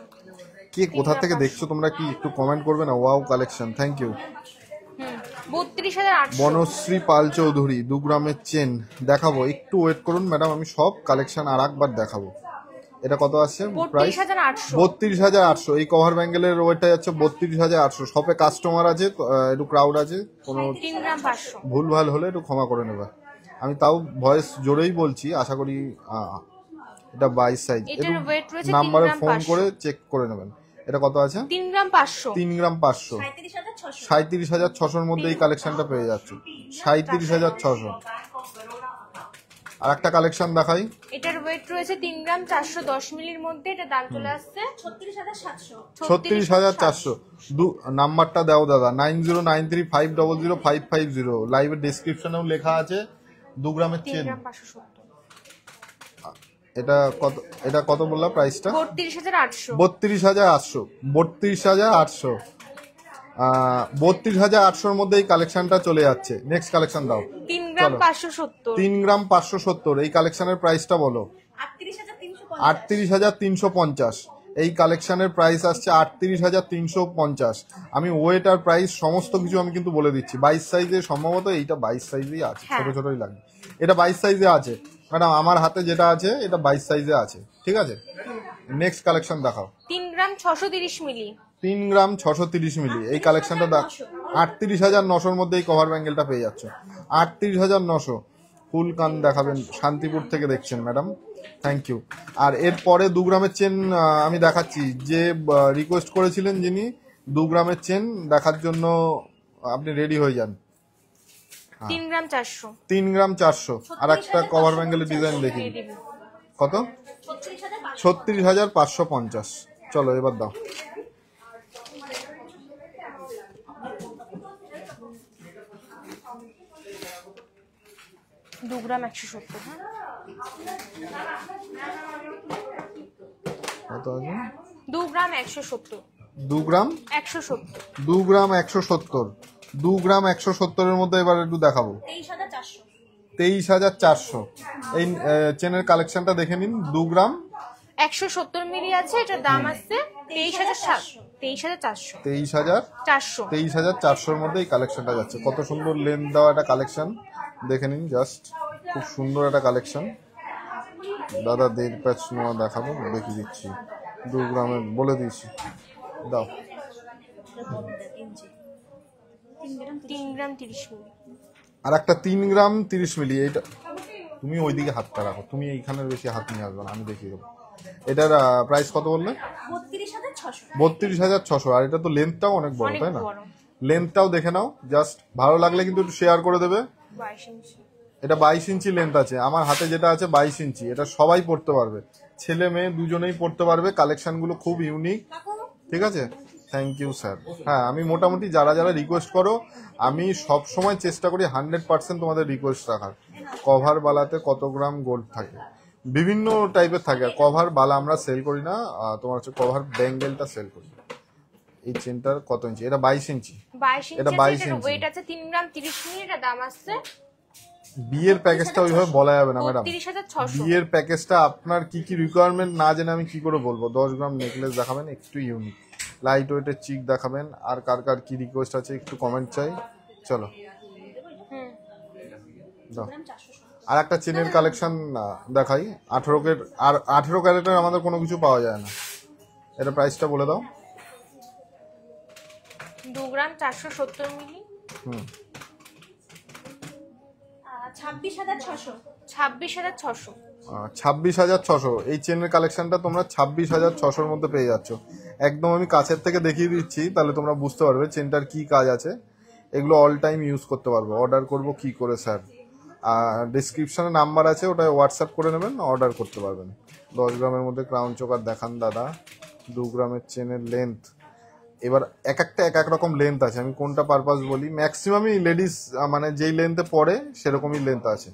কে কোথা থেকে দেখছো তোমরা, কি একটু কমেন্ট করবে না? Wow collection, thank you. 32,800। Banashree Pal Chowdhury 2 গ্রামের চেন দেখাবো, একটু ওয়েট করুন ম্যাডাম, আমি সব কালেকশন আর একবার দেখাবো। এটা কত আছে প্রাইস? 32,800। 32,800। এই কভার ব্যাঙ্গেলের ওয়েটটা যাচ্ছে 32,800। শপে কাস্টমার আছে, একটু ক্রাউড আছে, কোনো 3 গ্রাম 500। ভুলভাল হলে একটু ক্ষমা করে নেবে। আমি তাও ভয়েস জোরেই বলছি, আশা করি এটা 22 সাইজ। এটার ওয়েট রয়েছে 3 নাম্বারে গ্রাম ফোন 500। করে চেক করে নেবেন। এটা কত আছে? 3 গ্রাম 500। 3 গ্রাম 500, 37,600। 37,600-র মধ্যে এই কালেকশনটা পেয়ে যাচ্ছ। 37,600। আর একটা কালেকশন দেখাই। এটার ওয়েট রয়েছে 3 গ্রাম 410 মিলির মধ্যে। এটা দাম চলে আসছে 36,700। 36,400। নাম্বারটা দাও দাদা, 9093500550। লাইভের ডেসক্রিপশনেও লেখা আছে। 2 গ্রামের 3 চেন। গ্রাম 570। এটা কত বললা প্রাইসটা? 32,800। 32,800। 32,800। 32,800-র মধ্যে এই কালেকশনটা চলে যাচ্ছে। নেক্সট কালেকশন দাও। 3 গ্রাম চলো। 570। 3 গ্রাম 570। এই কালেকশনের প্রাইসটা বলো। 38,350। 38,350। এই কালেকশনের প্রাইস আসছে 38,350। আমি ওয়েট আর প্রাইস সমস্ত কিছু আমি কিন্তু বলে দিচ্ছি। 22 সাইজে, সম্ভবত এইটা 22 সাইজেই আছে, ছোট ছোটই লাগে। এটা 22 সাইজে আছে ম্যাডাম, আমার হাতে যেটা আছে এটা 22 সাইজে আছে, ঠিক আছে। নেক্সট কালেকশন দেখাও। 3 গ্রাম 630 মিলি। 3 গ্রাম 630 মিলি। এই কালেকশনটা 38,900-র মধ্যে এই কভার ব্যাঙ্গেলটা পেয়ে যাচ্ছে। 38,900। ফুল কান দেখাবেন, শান্তিপুর থেকে দেখছেন ম্যাডাম, থ্যাংক ইউ। আর এরপরে 2 গ্রামের চেন আমি দেখাচ্ছি। যে রিকোয়েস্ট করেছিলেন যিনি 2 গ্রামের চেন দেখার জন্য, আপনি রেডি হয়ে যান। 3 গ্রাম 400। 3 গ্রাম 400। আর একটা কভার ব্যাঙ্গেলের ডিজাইন দেখি। কত? 36,550। চলো এবার দাও। দু গ্রাম 170। হ্যাঁ, কত আছে? 2 গ্রাম 170। 2 গ্রাম 170। 2 গ্রাম 170। 2 গ্রাম 170-এর মধ্যে এবার একটু দেখাবো। 23,400। 23,400। এই চেনের কালেকশনটা দেখে নিন। 2 গ্রাম 170 মিলি আছে। এটার দাম আসছে 23,400। 23,400। 23,400-র মধ্যে এই কালেকশনটা যাচ্ছে। কত সুন্দর লেন্থ দেওয়া একটা কালেকশন, দেখে নিন জাস্ট। খুব সুন্দর একটা কালেকশন। দাদা 1.5 প্যাচ নোয়া দেখাবো, দেখিয়ে দিচ্ছি। 2 গ্রামের বলে দিয়েছি, দাও। 3 গ্রাম 30 মিলি। আর একটা 3 গ্রাম 30 মিলি। এইটা তুমি ওইদিকে হাতটা রাখো, তুমি এইখানের বেশি হাত নিয়ে আসবে না, আমি দেখিয়ে দেবো। এটার প্রাইস কত বললে? 32,600। 32,600। আর এটা তো লেন্থটাও অনেক বড়, অনেক তাই না? বড়। লেন্থটাও দেখে নাও জাস্ট, ভালো লাগলে কিন্তু একটু শেয়ার করে দেবে। 22 ইঞ্চি। এটা 22 ইঞ্চি লেন্থ আছে। আমার হাতে যেটা আছে 22 ইঞ্চি। এটা সবাই পড়তে পারবে, ছেলে মেয়ে দুজনেই পড়তে পারবে। কালেকশনগুলো খুব ইউনিক, ঠিক আছে। Thank you sir. হ্যাঁ, আমি মোটামুটি যারা যারা রিকোয়েস্ট করো, আমি সব সময় চেষ্টা করি 100% তোমাদের রিকোয়েস্ট রাখার। কভার বালাতে কত গ্রাম গোল্ড থাকে, বিভিন্ন টাইপের থাকে। আর কভার বালা আমরা সেল করি না, তোমার হচ্ছে কভার ব্যাঙ্গেলটা সেল করি। এই চেনটার কত ইঞ্চি? এটা 22 ইঞ্চি। 22 ইঞ্চি। এটা 22 এটার ইঞ্চি। ওয়েট আছে 3 গ্রাম 30 মিলি। এটার দাম আসছে বিয়ের প্যাকেজটা ওইভাবে বলা যাবে না ম্যাডাম। 32,600। বিয়ের প্যাকেজটা আপনার কি কি রিকোয়ারমেন্ট না জেনে আমি কি করে বলবো। 10 গ্রাম নেকলেস দেখাবেন, একটু ইউনিক। লাইট ওয়েটের চিক দেখাবেন। আর কার কার কি রিকোয়েস্ট আছে একটু কমেন্ট চাই। চলো দাও। আর একটা চেনের কালেকশন দেখাই। 18 ক্যারেটের আমাদের কোনো কিছু পাওয়া যায় না। এটা প্রাইসটা বলে দাও। 2 গ্রাম 470 মিলি। 26,600। 26,600। 26,600। এই চেনের কালেকশনটা তোমরা 26,600-র মধ্যে পেয়ে যাচ্ছ। একদম আমি কাছের থেকে দেখিয়ে দিচ্ছি, তাহলে তোমরা বুঝতে পারবে চেনটার কি কাজ আছে। এগুলো অল টাইম ইউজ করতে পারবো। অর্ডার করব কি করে স্যার? ডিসক্রিপশনে নাম্বার আছে, ওটা হোয়াটসঅ্যাপ করে নেবেন, অর্ডার করতে পারবেন। 10 গ্রামের মধ্যে ক্রাউন চোকার দেখান দাদা। 2 গ্রামের চেনের লেন্থ, এবার এক একটা এক এক রকম লেন্থ আছে। আমি কোনটা পারপাস বলি, ম্যাক্সিমামই লেডিস মানে যেই লেন্থে পড়ে সেরকমই লেন্থ আছে।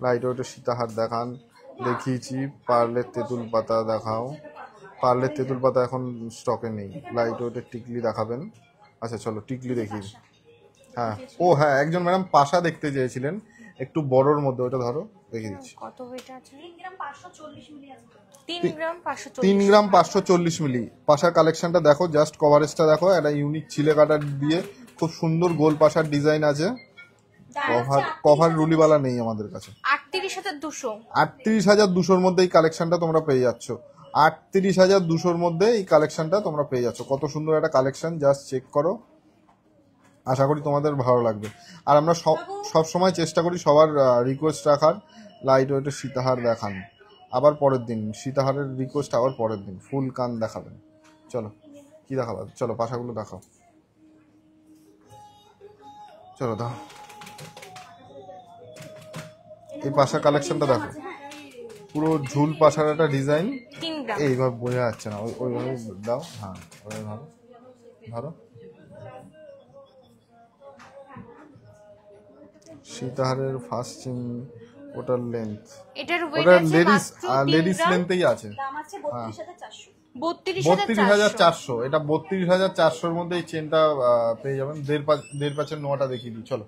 লাইট ওয়েটের সীতাহার দেখান, দেখিয়েছি। পার্লের তেঁতুল পাতা দেখাও। পার্লের তেঁতুল পাতা এখন স্টকে নেই। লাইট ওয়েটের টিকলি দেখাবেন। আচ্ছা চলো টিকলি দেখি। হ্যাঁ, ও হ্যাঁ, একজন ম্যাডাম পাশা দেখতে চেয়েছিলেন, একটু বড়োর মধ্যে। ওটা ধরো, দেখিয়ে দিচ্ছি। কত ওয়েট আছে? 3 গ্রাম 540 মিলি আছে। 3 গ্রাম 540। 3 গ্রাম 540 মিলি। পাশার কালেকশনটা দেখো, জাস্ট কভারেজটা দেখো। একটা ইউনিক ছিলে কাটার দিয়ে খুব সুন্দর গোল পাশার ডিজাইন আছে। কভার রুলিওয়ালা নেই আমাদের কাছে। 38,200। 38,200-র মধ্যে এই কালেকশনটা তোমরা পেয়ে যাচ্ছ। 38,200-র মধ্যে এই কালেকশনটা তোমরা পেয়ে যাচ্ছ। কত সুন্দর একটা কালেকশন, জাস্ট চেক করো। আশা করি তোমাদের ভালো লাগবে। আর আমরা সব সময় চেষ্টা করি সবার রিকোয়েস্ট রাখার। লাইট ওয়েটের সীতাহার দেখান। আবার পরের দিন সীতাহারের রিকোয়েস্ট, আবার পরের দিন ফুল কান দেখাবেন। চলো কি দেখাবো, চলো পাশাগুলো দেখাও, চলো দাও। এই পাশা কালেকশনটা দেখো, পুরো ঝুল পাশার একটা ডিজাইন, 3 গ্রাম। এইভাবে বোঝা যাচ্ছে না, ওইভাবে দাও, হ্যাঁ ওইভাবে ধরো, ধরো। সীতাহারের ফার্স্ট চিন, ওটার লেন্থ, এটার ওয়েট ওটা আছে লেডিস মাত্র 3 লেডিস গ্রাম। লেন্থেই আছে। দাম আছে 32,400। 32,400। 32,400, এটা 32,400-র মধ্যে এই চেনটা পেয়ে যাবেন। দেড় পাঁচের নোয়াটা দেখিয়ে দিই, চলো।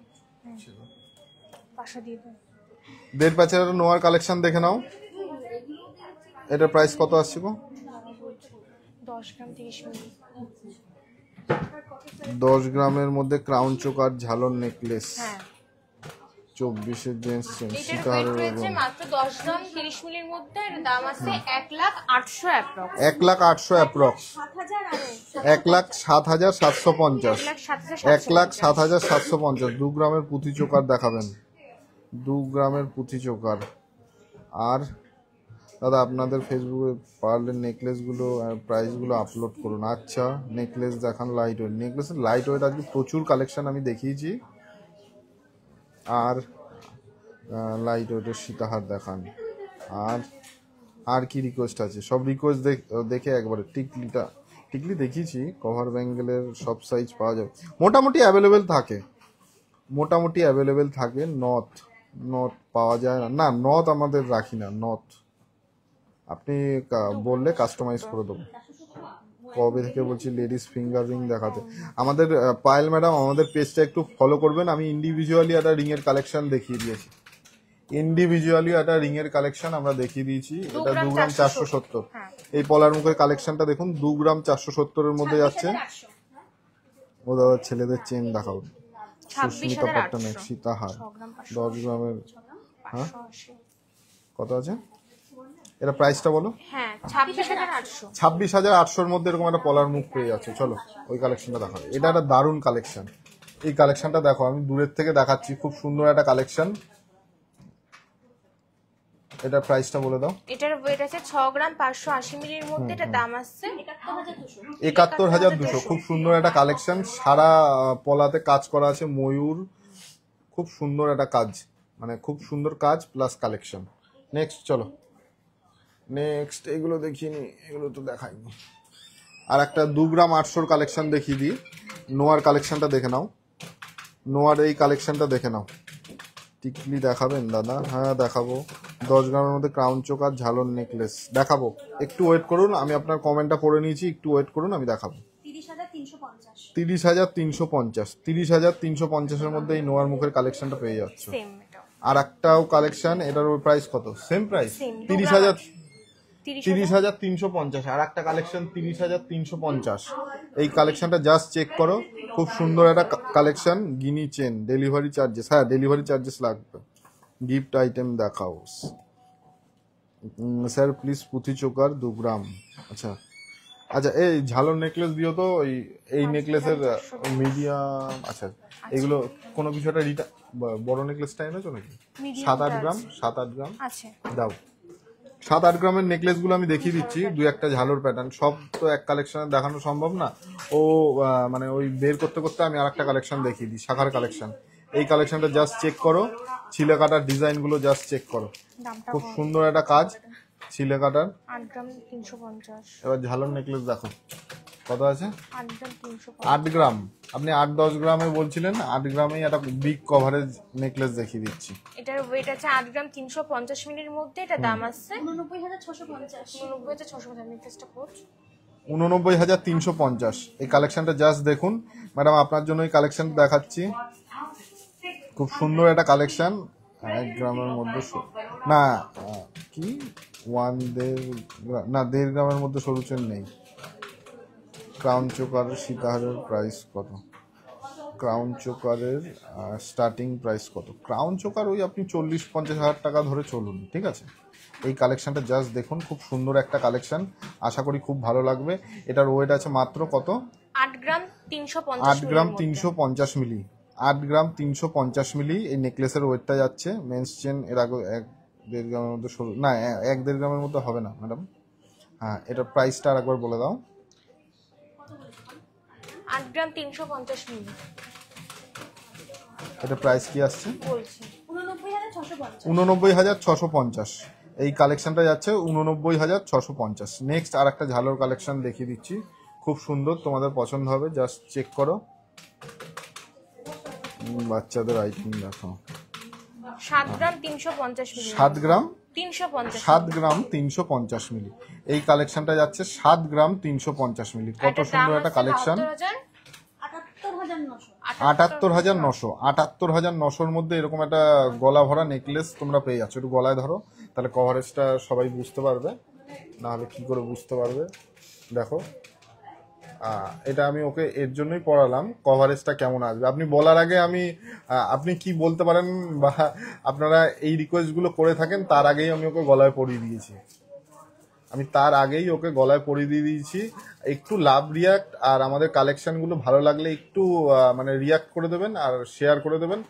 পাশা দিয়ে দাও। দেড় পাঁচের নোয়ার কালেকশন দেখে নাও। এটার প্রাইস কত আসছে গো? 10 গ্রাম 30 মিলি। 10 গ্রামের মধ্যে ক্রাউন চোকার ঝালর নেকলেস, হ্যাঁ 24-এর জেন্টস চেন, এটার ওয়েট সীতাহারের রয়েছে ওজন। মাত্র 10 গ্রাম 30 মিলির মধ্যে। এর দাম আছে 1,08,000 অ্যাপ্রক্স। 1,08,000 অ্যাপ্রক্স, 7,000 আরো 1,07,750, 1,07,750। 1,07,750। 2 গ্রামের পুঁথি চোকার দেখাবেন, 2 গ্রামের পুঁথি চোকার। আর দাদা আপনাদের ফেসবুকে পারলে নেকলেসগুলো আর প্রাইসগুলো আপলোড করুন। আচ্ছা নেকলেস দেখান, লাইট ওয়েট, নেকলেসের লাইট ওয়েট আজকে প্রচুর কালেকশন আমি দেখিয়েছি। আর লাইট ওয়েটের সীতাহার দেখান। আর কি রিকোয়েস্ট আছে? সব রিকোয়েস্ট দেখে একবারে। টিকলি দেখিয়েছি, কভার ব্যাঙ্গেলের সব সাইজ পাওয়া যাবে, মোটামুটি অ্যাভেলেবেল থাকে। নথ পাওয়া যায় না, নথ আমাদের রাখি না, নথ আপনি বললে কাস্টমাইজ করে দেবো। কবে থেকে বলছি লেডিস ফিঙ্গার রিং দেখাতে। আমাদের পায়েল ম্যাডাম আমাদের পেজটা একটু ফলো করবেন। আমি ইন্ডিভিজুয়ালি একটা রিং এর কালেকশন দেখিয়ে দিয়েছি, আমরা দেখিয়ে দিয়েছি। এটা 2 গ্রাম 470। এই পলার মুখের কালেকশনটা দেখুন, 2 গ্রাম 470-এর মধ্যে যাচ্ছে। 26,800। ও দাদা ছেলেদের চেন দেখাও, সুস্মিতা 26,800। পট্টনায়ক, সীতাহার 6 গ্রাম 10 গ্রামের, হ্যাঁ 580। কত আছে? এটা প্রাইসটা বলো। হ্যাঁ 26,800। 26,800-র মধ্যে এরকম একটা পলার মুখ পেয়ে যাচ্ছে। চলো ওই কালেকশনটা দেখাবো। এটা একটা দারুণ কালেকশন। এই কালেকশনটা দেখো, আমি দূরের থেকে দেখাচ্ছি, খুব সুন্দর একটা কালেকশন। এটার প্রাইসটা বলে দাও। এটার ওয়েট আছে 6 গ্রাম 580 মিলির মধ্যে। এটা দাম আসছে 71,200। 71,200। খুব সুন্দর একটা কালেকশন, সারা পলাতে কাজ করা আছে, ময়ূর, খুব সুন্দর একটা কাজ, মানে খুব সুন্দর কাজ প্লাস কালেকশন। নেক্সট চলো, নেক্সট এগুলো দেখিয়ে নি, এগুলো তো দেখাইনি। আর একটা 2 গ্রাম 800-র কালেকশন দেখিয়ে দিই। নোয়ার কালেকশনটা দেখে নাও, নোয়ার এই কালেকশনটা দেখে নাও। টিকলি দেখাবেন দাদা? হ্যাঁ দেখাবো। 10 গ্রামের মধ্যে ক্রাউন চোক আর ঝালর নেকলেস দেখাবো। একটু ওয়েট করুন, আমি আপনার কমেন্টটা পড়ে নিয়েছি, একটু ওয়েট করুন, আমি দেখাবো। 30,350। 30,350। 30,350-এর মধ্যে এই নোয়ার মুখের কালেকশনটা পেয়ে যাচ্ছে। সেম এটা। আর একটাও কালেকশন, এটার প্রাইস কত? Same price, Same, 30,350। আর একটা কালেকশন 30,350। এই কালেকশনটা জাস্ট চেক করো, খুব সুন্দর একটা কালেকশন। গিনি চেন, ডেলিভারি চার্জেস, হ্যাঁ ডেলিভারি চার্জেস লাগবে। গিফট আইটেম দেখাও স্যার প্লিজ। পুঁথি চোকার 2 গ্রাম। আচ্ছা আচ্ছা, এই ঝালর নেকলেস দিও তো, এই নেকলেসের মিডিয়াম। আচ্ছা এগুলো কোনো কিছু একটা বড় নেকলেসটা এনেছো নাকি? Medium 7-8 টা গ্রাম, আছে। 7-8 গ্রাম আছে। দাও। 7-8 গ্রামের নেকলেসগুলো আমি দেখিয়ে দিচ্ছি, 2-1টা ঝালর প্যাটার্ন, সব তো এক কালেকশনে দেখানো সম্ভব না। ও মানে ওই বের করতে করতে আমি আরেকটা কালেকশন দেখিয়ে দিই, শাখার কালেকশন। এই কালেকশনটা জাস্ট চেক করো, ছিলে কাটার ডিজাইনগুলো জাস্ট চেক করো, দামটা খুব সুন্দর একটা কাজ ছিলে কাটার। 8 গ্রাম 350। এবার ঝালর নেকলেস দেখো কত আছে। 8 গ্রাম 350। 8 গ্রাম, আপনি 8-10 গ্রামে বলছিলেন, 8 গ্রামেই একটা বিগ কভারেজ নেকলেস দেখিয়ে দিচ্ছি। এটার ওয়েট আছে 8 গ্রাম 350 মিলির মধ্যে। এটা দাম আসছে 89,650। 89,650। নেকলেসটা কোট 89,350। এই কালেকশনটা জাস্ট দেখুন ম্যাডাম, আপনার জন্য এই কালেকশন দেখাচ্ছি। খুব সুন্দর একটা কালেকশন। 1 গ্রামের মধ্যে না কি 1.5 গ্রামের মধ্যে সরু চেন নেই। ক্রাউন চোকারের সীতাহারের প্রাইস কত? ক্রাউন চোকারের স্টার্টিং প্রাইস কত? ক্রাউন চোকার ওই আপনি 40-50 হাজার টাকা ধরে চলুন, ঠিক আছে। এই কালেকশনটা জাস্ট দেখুন, খুব সুন্দর একটা কালেকশন, আশা করি খুব ভালো লাগবে। এটার ওয়েট আছে মাত্র কত? 8 গ্রাম 350। 8 গ্রাম 350 মিলি। 8 গ্রাম 350 মিলি এই নেকলেসের ওয়েটটা যাচ্ছে। মেন্স চেন এর আগে 1.5 গ্রামের মধ্যে সরু না, 1.5 গ্রামের মধ্যে হবে না ম্যাডাম। হ্যাঁ এটার প্রাইসটা আর একবার বলে দাও। 8 গ্রাম 350 মিলি এটা প্রাইস কি আসছে? বলছি 69,650। 69,650। এই কালেকশনটা যাচ্ছে 69,650। নেক্সট আর একটা ঝালোর কালেকশন দেখিয়ে দিচ্ছি, খুব সুন্দর, তোমাদের পছন্দ হবে, জাস্ট চেক করো। বাচ্চাদের আইটেম দেখো, 7 গ্রাম 350 মিলি 7 গ্রাম 350 7 গ্রাম 350 মিলি। এই কালেকশনটা যাচ্ছে 7 গ্রাম 350 মিলি। কত সুন্দর একটা কালেকশন। 78,900। 78,900 মধ্যে এরকম একটা গলা ভরা নেকলেস তোমরা পেয়ে যাচ্ছ। একটু গলায় ধরো, তাহলে কভারেজটা সবাই বুঝতে পারবে, না হলে কি করে বুঝতে পারবে। দেখো, এটা আমি ওকে এর জন্যই পড়ালাম, কভারেজটা কেমন আসবে। আপনি বলার আগে আপনি কি বলতে পারেন বা আপনারা এই রিকোয়েস্টগুলো করে থাকেন, তার আগেই আমি ওকে গলায় পরিয়ে দিয়েছি। একটু লাভ রিয়াক্ট আর আমাদের কালেকশনগুলো ভালো লাগলে একটু মানে রিয়াক্ট করে দেবেন আর শেয়ার করে দেবেন,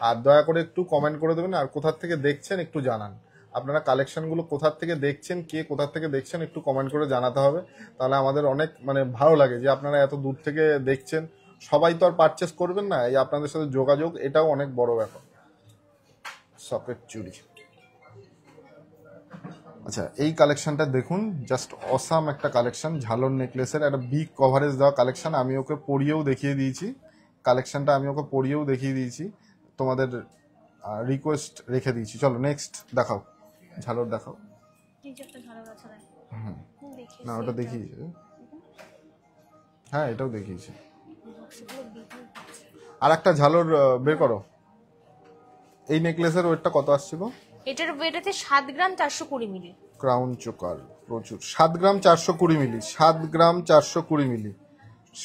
আর দয়া করে একটু কমেন্ট করে দেবেন, আর কোথা থেকে দেখছেন একটু জানান। আপনারা কালেকশনগুলো কোথা থেকে দেখছেন, কে কোথা থেকে দেখছেন একটু কমেন্ট করে জানাতে হবে, তাহলে আমাদের অনেক মানে ভালো লাগে যে আপনারা এত দূর থেকে দেখছেন। সবাই তো আর পারচেস করবেন না, এই আপনাদের সাথে যোগাযোগ, এটাও অনেক বড় ব্যাপার। সকেট চুড়ি, আচ্ছা এই কালেকশনটা দেখুন, জাস্ট অসাম একটা কালেকশন, ঝালর নেকলেসের একটা বিগ কভারেজ দেওয়া কালেকশন। আমি ওকে পরিয়েও দেখিয়ে দিয়েছি, তোমাদের রিকোয়েস্ট রেখে দিয়েছি। চলো নেক্সট দেখাও, ঝালর দেখাও। না ওটা দেখিয়েছে, হ্যাঁ এটাও দেখিয়েছে। আর একটা ঝালর বের করো। এই নেকলেসের ওয়েটটা কত আসছিল? এটার ওয়েট আছে 7 গ্রাম 420 মিলি। ক্রাউন চোকার প্রচুর, 7 গ্রাম 420 মিলি, 7 গ্রাম 420 মিলি,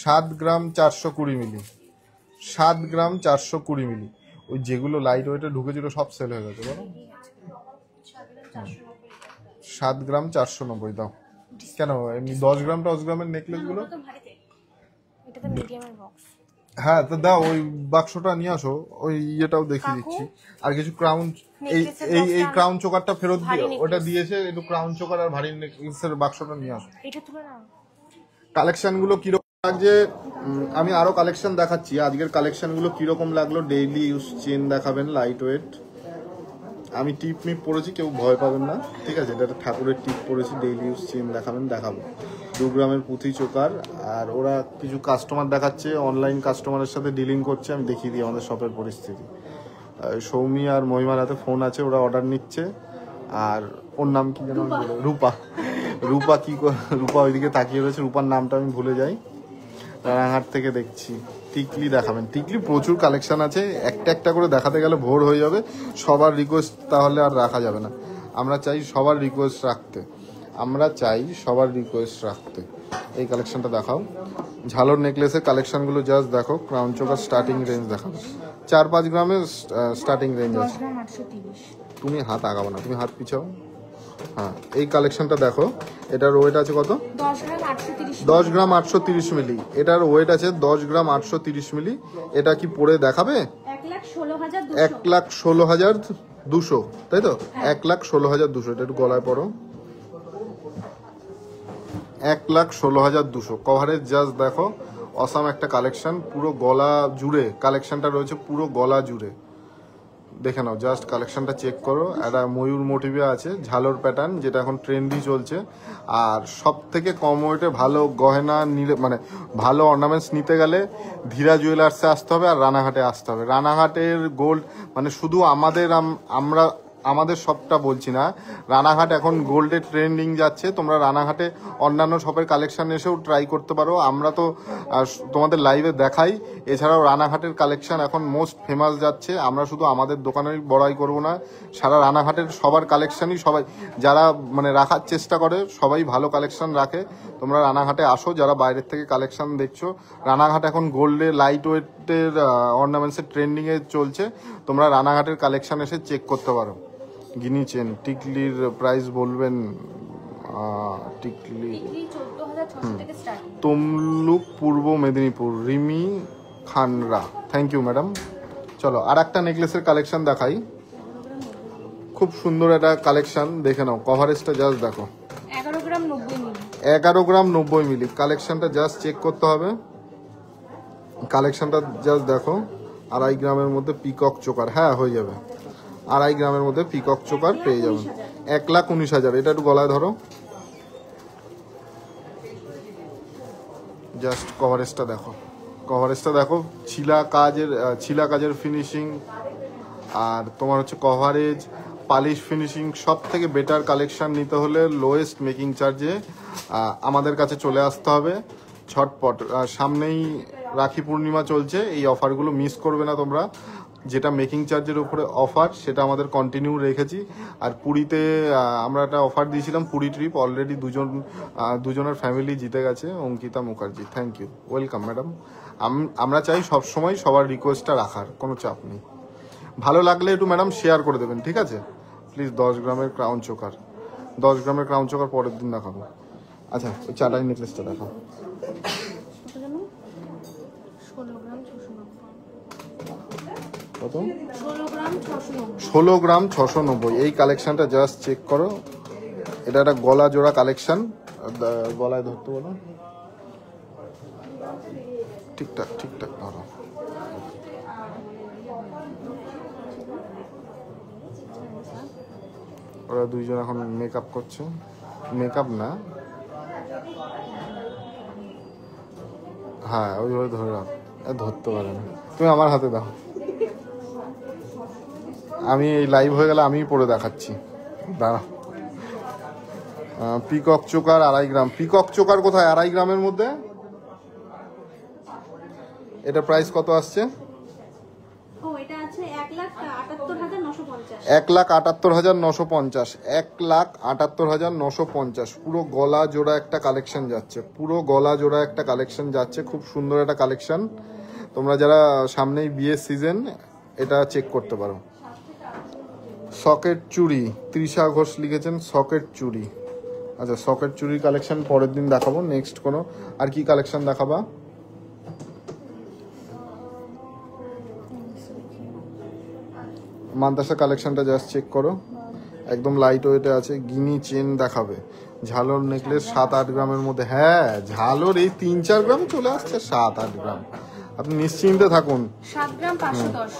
7 গ্রাম 420 মিলি, 7 গ্রাম 420 মিলি। ওই যেগুলো লাইট ওয়েটে ঢুকেছিল সব সেল হয়ে গেছে, বলো। 7 গ্রাম 490 দাও। কেন এমনি 10 গ্রামের নেকলেস গুলো? এটা তো মিডিয়ামের বক্স। হ্যাঁ তো দাও, ওই বাক্সটা নিয়ে আসো, ওই ইয়েটাও দেখিয়ে দিচ্ছি। আর কিছু ক্রাউন, এই ক্রাউন চোকারটা ফেরত দিয়ে ওটা দিয়েছে, একটু ক্রাউন চোকার আর ভারী নেকলেসের বাক্সটা নিয়ে আসো। এটা তুলে নাও। কালেকশন গুলো কিরকম লাগছে আমি আরো কালেকশন দেখাচ্ছি। আজকের কালেকশন গুলো কিরকম লাগলো, ডেইলি ইউজ চেন দেখাবেন লাইট ওয়েট। আমি টিপ মিপ পরেছি, কেউ ভয় পাবেন না, ঠিক আছে। এটা ঠাকুরের টিপ পরেছি, ডেইলি ইউজ চেন দেখাবেন, দেখাবো। 2 গ্রামের পুঁথি চোকার। আর ওরা কিছু কাস্টমার দেখাচ্ছে, অনলাইন কাস্টমারের সাথে ডিলিং করছে, আমি দেখিয়ে দিই আমাদের শপের পরিস্থিতি। সৌমি আর মহিমার হাতে ফোন আছে, ওরা অর্ডার নিচ্ছে। আর ওর নাম কি যেন, রূপা। রূপা ওইদিকে তাকিয়ে রয়েছে, রূপার নামটা আমি ভুলে যাই। রানাঘাট থেকে দেখছি। টিকলি দেখাবেন, টিকলি প্রচুর কালেকশন আছে, একটা একটা করে দেখাতে গেলে ভোর হয়ে যাবে। সবার রিকোয়েস্ট তাহলে আর রাখা যাবে না, আমরা চাই সবার রিকোয়েস্ট রাখতে। এই কালেকশনটা দেখাও, ঝালর নেকলেসের কালেকশনগুলো জাস্ট দেখো। ক্রাউন চোকার স্টার্টিং রেঞ্জ দেখাবো, 4-5 গ্রামের স্টার্টিং রেঞ্জ আছে। তুমি হাত আগাবো না, তুমি হাত পিছাও। হ্যাঁ এই কালেকশনটা দেখো, এটার ওয়েট আছে কত? 10 গ্রাম 830 মিলি। এটার ওয়েট আছে 10 গ্রাম 830 মিলি। এটা কি পরে দেখাবে? 1,16,200, তাই তো? 1,16,200। এটা একটু গলায় পড়ো, 1,16,200 কভারেজ। জাস্ট দেখো, অসাম একটা কালেকশন, পুরো গলা জুড়ে কালেকশনটা রয়েছে, পুরো গলা জুড়ে। দেখে নাও, জাস্ট কালেকশনটা চেক করো। একটা ময়ূর মোটিভে আছে, ঝালর প্যাটার্ন, যেটা এখন ট্রেন্ডি চলছে। আর সব থেকে কম ওয়েটে ভালো গয়না নিলে, মানে ভালো অর্নামেন্টস নিতে গেলে ধীরা জুয়েলার্সে আসতে হবে আর রানাঘাটে আসতে হবে। রানাঘাটের গোল্ড মানে শুধু আমাদের সবটা বলছি না, রানাঘাট এখন গোল্ডের ট্রেন্ডিং যাচ্ছে। তোমরা রানাঘাটে অন্যান্য শপের কালেকশন এসেও ট্রাই করতে পারো, আমরা তো তোমাদের লাইভে দেখাই। এছাড়াও রানাঘাটের কালেকশন এখন মোস্ট ফেমাস যাচ্ছে। আমরা শুধু আমাদের দোকানের বড়াই করব না, সারা রানাঘাটের সবার কালেকশনই সবাই যারা মানে রাখার চেষ্টা করে, সবাই ভালো কালেকশন রাখে। তোমরা রানাঘাটে আসো, যারা বাইরের থেকে কালেকশন দেখছো। রানাঘাট এখন গোল্ডে লাইট ওয়েটের অর্নামেন্টসের ট্রেন্ডিংয়ে চলছে, তোমরা রানাঘাটের কালেকশন এসে চেক করতে পারো। গিনি চেন, টিকলির প্রাইস বলবেন? টিকলি 14,600 থেকে start. Tamluk, Purba Medinipur, Rimi Khanra, thank you madam. চলো আর একটা নেকলেসের কালেকশন দেখাই, খুব সুন্দর একটা কালেকশন, দেখে নাও। কভারেজটা জাস্ট দেখো, 11 গ্রাম 90 মিলি। 11 গ্রাম 90 মিলি। কালেকশনটা জাস্ট চেক করতে হবে। কালেকশনটা জাস্ট দেখো, 2.5 গ্রামের মধ্যে পিকক চোকার, হ্যাঁ হয়ে যাবে, 2.5 গ্রামের মধ্যে পিকক চোকার পেয়ে যাবেন 1,19,000। এটা একটু গলায় ধরো, জাস্ট কভারেজটা দেখো, কভারেজটা দেখো, ছিলা কাজের ফিনিশিং, আর তোমার হচ্ছে কভারেজ, পালিশ ফিনিশিং, সব থেকে বেটার কালেকশন নিতে হলে লোয়েস্ট মেকিং চার্জে আমাদের কাছে চলে আসতে হবে ঝটপট। সামনেই রাখি পূর্ণিমা চলছে, এই অফারগুলো মিস করবে না তোমরা। যেটা মেকিং চার্জের উপরে অফার সেটা আমাদের কন্টিনিউ রেখেছি। আর পুরীতে আমরা একটা অফার দিয়েছিলাম, পুরী ট্রিপ, অলরেডি দুজনের ফ্যামিলি জিতে গেছে, Ankita Mukherjee. Thank you, welcome madam. আমরা চাই সবসময় সবার রিকোয়েস্টটা রাখার, কোনো চাপ নেই। ভালো লাগলে একটু ম্যাডাম শেয়ার করে দেবেন, ঠিক আছে প্লিজ। 10 গ্রামের ক্রাউন চোকার, 10 গ্রামের ক্রাউন চোকার পরের দিন দেখাবো। আচ্ছা, ওই চাটাই নেকলেসটা দেখো, 16 গ্রাম 690। কত? 16 গ্রাম 690। 16 গ্রাম 690। এই কালেকশনটা জাস্ট চেক করো, এটা একটা গলা জোড়া কালেকশন। গলায় ধরতে বলো, ঠিকঠাক ঠিকঠাক ধরো। ওরা দুইজন এখন মেকআপ করছে, মেকআপ না, হ্যাঁ ওইভাবে ধরে রাখ, ধরতে পারে না। তুমি আমার হাতে দাও, আমি এই লাইভ হয়ে গেলে আমিই পরে দেখাচ্ছি, দাঁড়া। পিকক চোকার 2.5 গ্রাম। পিকক চোকার কোথায় 2.5 গ্রামের মধ্যে? এটা প্রাইস কত আসছে? ও এটা আছে 1,78,950। 1,78,950। 1,78,950। পুরো গলা জোড়া একটা কালেকশন যাচ্ছে, পুরো গলা জোড়া একটা কালেকশন যাচ্ছে। খুব সুন্দর একটা কালেকশন। তোমরা যারা সামনেই বিয়ের সিজন, এটা চেক করতে পারো। সকেট চুড়ি, তৃষা ঘোষ লিখেছেন সকেট চুড়ি। আচ্ছা, সকেট চুড়ির কালেকশন পরের দিন দেখাবো। নেক্সট কোনো আর কি কালেকশন দেখাবা? মান্তাসা কালেকশনটা জাস্ট চেক করো, একদম লাইট ওয়েটে আছে। গিনি চেন দেখাবে, ঝালর নেকলেস 7-8 গ্রামের মধ্যে। হ্যাঁ, ঝালর এই 3-4 গ্রাম চলে আসছে, 7-8 গ্রাম। আপনি নিশ্চিন্তে থাকুন। 7 গ্রাম 510।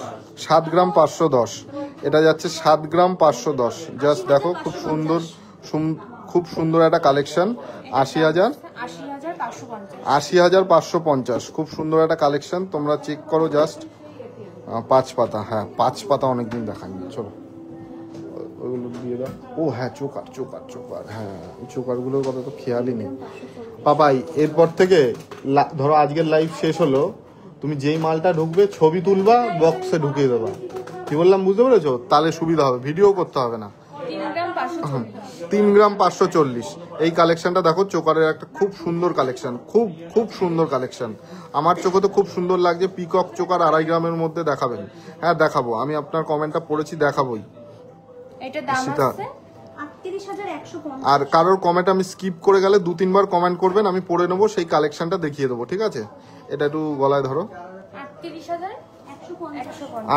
7 গ্রাম 510। এটা যাচ্ছে 7 গ্রাম 510। জাস্ট দেখো, খুব সুন্দর একটা কালেকশন। 80,000 80,550। খুব সুন্দর একটা কালেকশন, তোমরা চেক করো জাস্ট। 5 পাতা, হ্যাঁ 5 পাতা অনেকদিন দেখায়নি। চলো ওইগুলো দিয়ে দাও। ও হ্যাঁ, চোকার চোকার চোকার, হ্যাঁ চোকারগুলোর কথা তো খেয়ালই নেই পাপাই। এরপর থেকে ধরো আজকের লাইভ শেষ হলো, তুমি যেই মালটা ঢুকবে ছবি তুলবা, বক্সে ঢুকিয়ে দেবা। কি বললাম বুঝতে পেরেছো? তাহলে সুবিধা হবে, ভিডিও করতে হবে না। 3 গ্রাম 540। এই কালেকশনটা দেখো, চোকারের একটা খুব সুন্দর কালেকশন, খুব সুন্দর কালেকশন। আমার চোখে তো খুব সুন্দর লাগছে। পিকক চোকার 2.5 গ্রামের মধ্যে দেখাবেন? হ্যাঁ দেখাবো, আমি আপনার কমেন্টটা পড়েছি, দেখাবোই। এটা দাম আছে 38,150। আর কারোর কমেন্ট আমি স্কিপ করে গেলে 2-3 বার কমেন্ট করবেন, আমি পড়ে নেবো, সেই কালেকশনটা দেখিয়ে দেবো, ঠিক আছে? এটা একটু গলায় ধরো।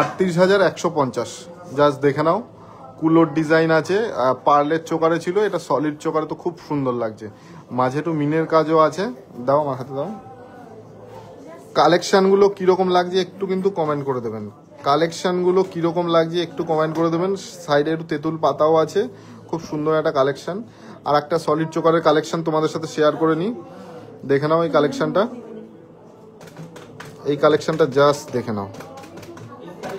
38,150। জাস্ট দেখে নাও, কুলোর ডিজাইন আছে, পার্লের চোকারে ছিল, এটা সলিড চোকারে, তো খুব সুন্দর লাগছে। মাঝে একটু মিনের কাজও আছে। দাও আমার হাতে দাও। কালেকশনগুলো কিরকম লাগছে একটু কিন্তু কমেন্ট করে দেবেন। কালেকশনগুলো কিরকম লাগছে একটু কমেন্ট করে দেবেন। সাইডে একটু তেঁতুল পাতাও আছে, খুব সুন্দর একটা কালেকশন। আর একটা সলিড চোকারের কালেকশন তোমাদের সাথে শেয়ার করে নিই, দেখে নাও এই কালেকশনটা। এই কালেকশনটা জাস্ট দেখে নাও।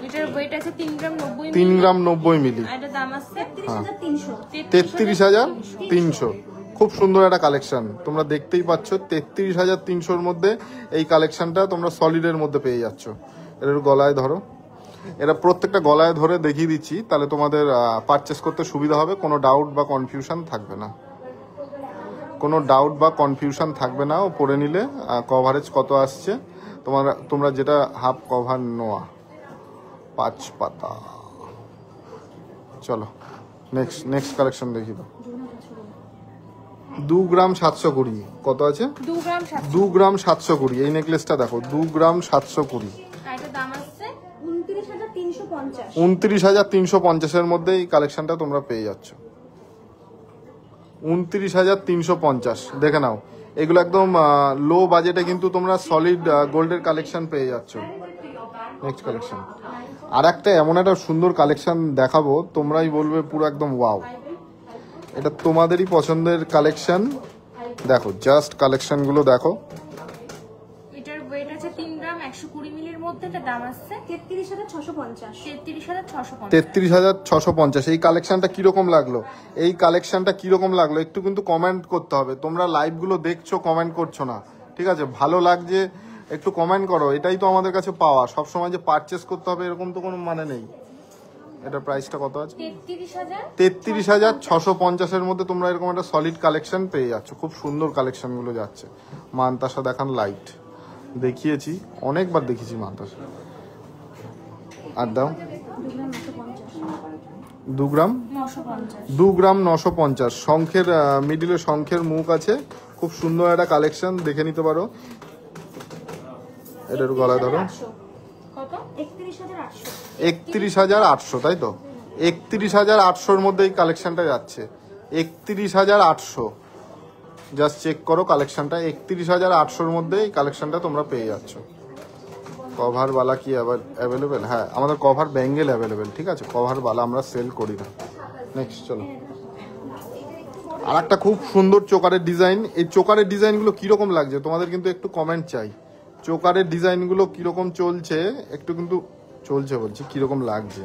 এটার ওয়েট আছে 3 গ্রাম 90 মিলি। 3 গ্রাম 90 মিলি। এটা দাম আছে 33,300। 33,300। খুব সুন্দর একটা কালেকশন, তোমরা দেখতেই পাচ্ছ। 33,300-র মধ্যে এই কালেকশনটা তোমরা সলিডের মধ্যে পেয়ে যাচ্ছ। এর গলায় ধরো, এরা প্রত্যেকটা গলায় ধরে দেখিয়ে দিচ্ছি, তাহলে তোমাদের পারচেস করতে সুবিধা হবে। কোনো ডাউট বা কনফিউশন থাকবে না, কোনো ডাউট বা কনফিউশন থাকবে না। ও পরে নিলে কভারেজ কত আসছে, তোমরা যেটা হাফ কভার নোয়া 5 পাতা। চলো নেক্সট কালেকশন দেখি দাও। 2 গ্রাম 720। কত আছে? 2 গ্রাম 700। 2 গ্রাম 720। এই নেকলেসটা দেখো, 2 গ্রাম 720। এটা দাম আছে 29,350। 29,350-এর মধ্যে এই কালেকশনটা তোমরা পেয়ে যাচ্ছ। 29,350। দেখে নাও, এগুলো একদম লো বাজেটে কিন্তু তোমরা সলিড গোল্ডের কালেকশন পেয়ে যাচ্ছ। নেক্সট কালেকশন আর একটা এমন একটা সুন্দর কালেকশন দেখাবো, তোমরাই বলবে পুরো একদম ওয়াও, এটা তোমাদেরই পছন্দের কালেকশন। দেখো জাস্ট কালেকশনগুলো দেখো। এটার ওয়েট আছে 3 গ্রাম 120 মিলির মধ্যে, এটা দাম আসছে 33,650। 33,650। 33,650। এই কালেকশনটা কিরকম লাগলো, এই কালেকশনটা কিরকম লাগলো একটু কিন্তু কমেন্ট করতে হবে। তোমরা লাইভগুলো দেখছো, কমেন্ট করছো না, ঠিক আছে? ভালো লাগছে একটু কমেন্ট করো, এটাই তো আমাদের কাছে পাওয়া। সবসময় যে পারচেস করতে হবে এরকম তো কোনো মানে নেই। এটার প্রাইসটা কত আছে? 33,650-এর মধ্যে তোমরা এরকম একটা সলিড কালেকশন পেয়ে যাচ্ছ। খুব সুন্দর কালেকশনগুলো যাচ্ছে। মানতাসা দেখান লাইট দেখিয়েছি, অনেকবার দেখিয়েছি মানতাসা। আর দাও 2 গ্রাম 950। শঙ্খের মিডিলে শঙ্খের মুখ আছে, খুব সুন্দর একটা কালেকশন, দেখে নিতে পারো। এটার গলায় ধরো। কত? 31,800। 31,800, তাই তো? 31,800-র মধ্যে এই কালেকশনটা যাচ্ছে। 31,800, জাস্ট চেক করো কালেকশনটা। 31,800-র মধ্যে এই কালেকশনটা তোমরা পেয়ে যাচ্ছ। কভার বালা কি অ্যাভেলেবেল? হ্যাঁ, আমাদের কভার ব্যাঙ্গেল অ্যাভেলেবেল, ঠিক আছে? কভার বালা আমরা সেল করি না। নেক্সট চলো। আর একটা খুব সুন্দর চোকারের ডিজাইন। এই চোকারের ডিজাইনগুলো কিরকম লাগছে তোমাদের কিন্তু একটু কমেন্ট চাই। চোকারের ডিজাইনগুলো কিরকম চলছে একটু কিন্তু চলছে বলছি, কিরকম লাগছে?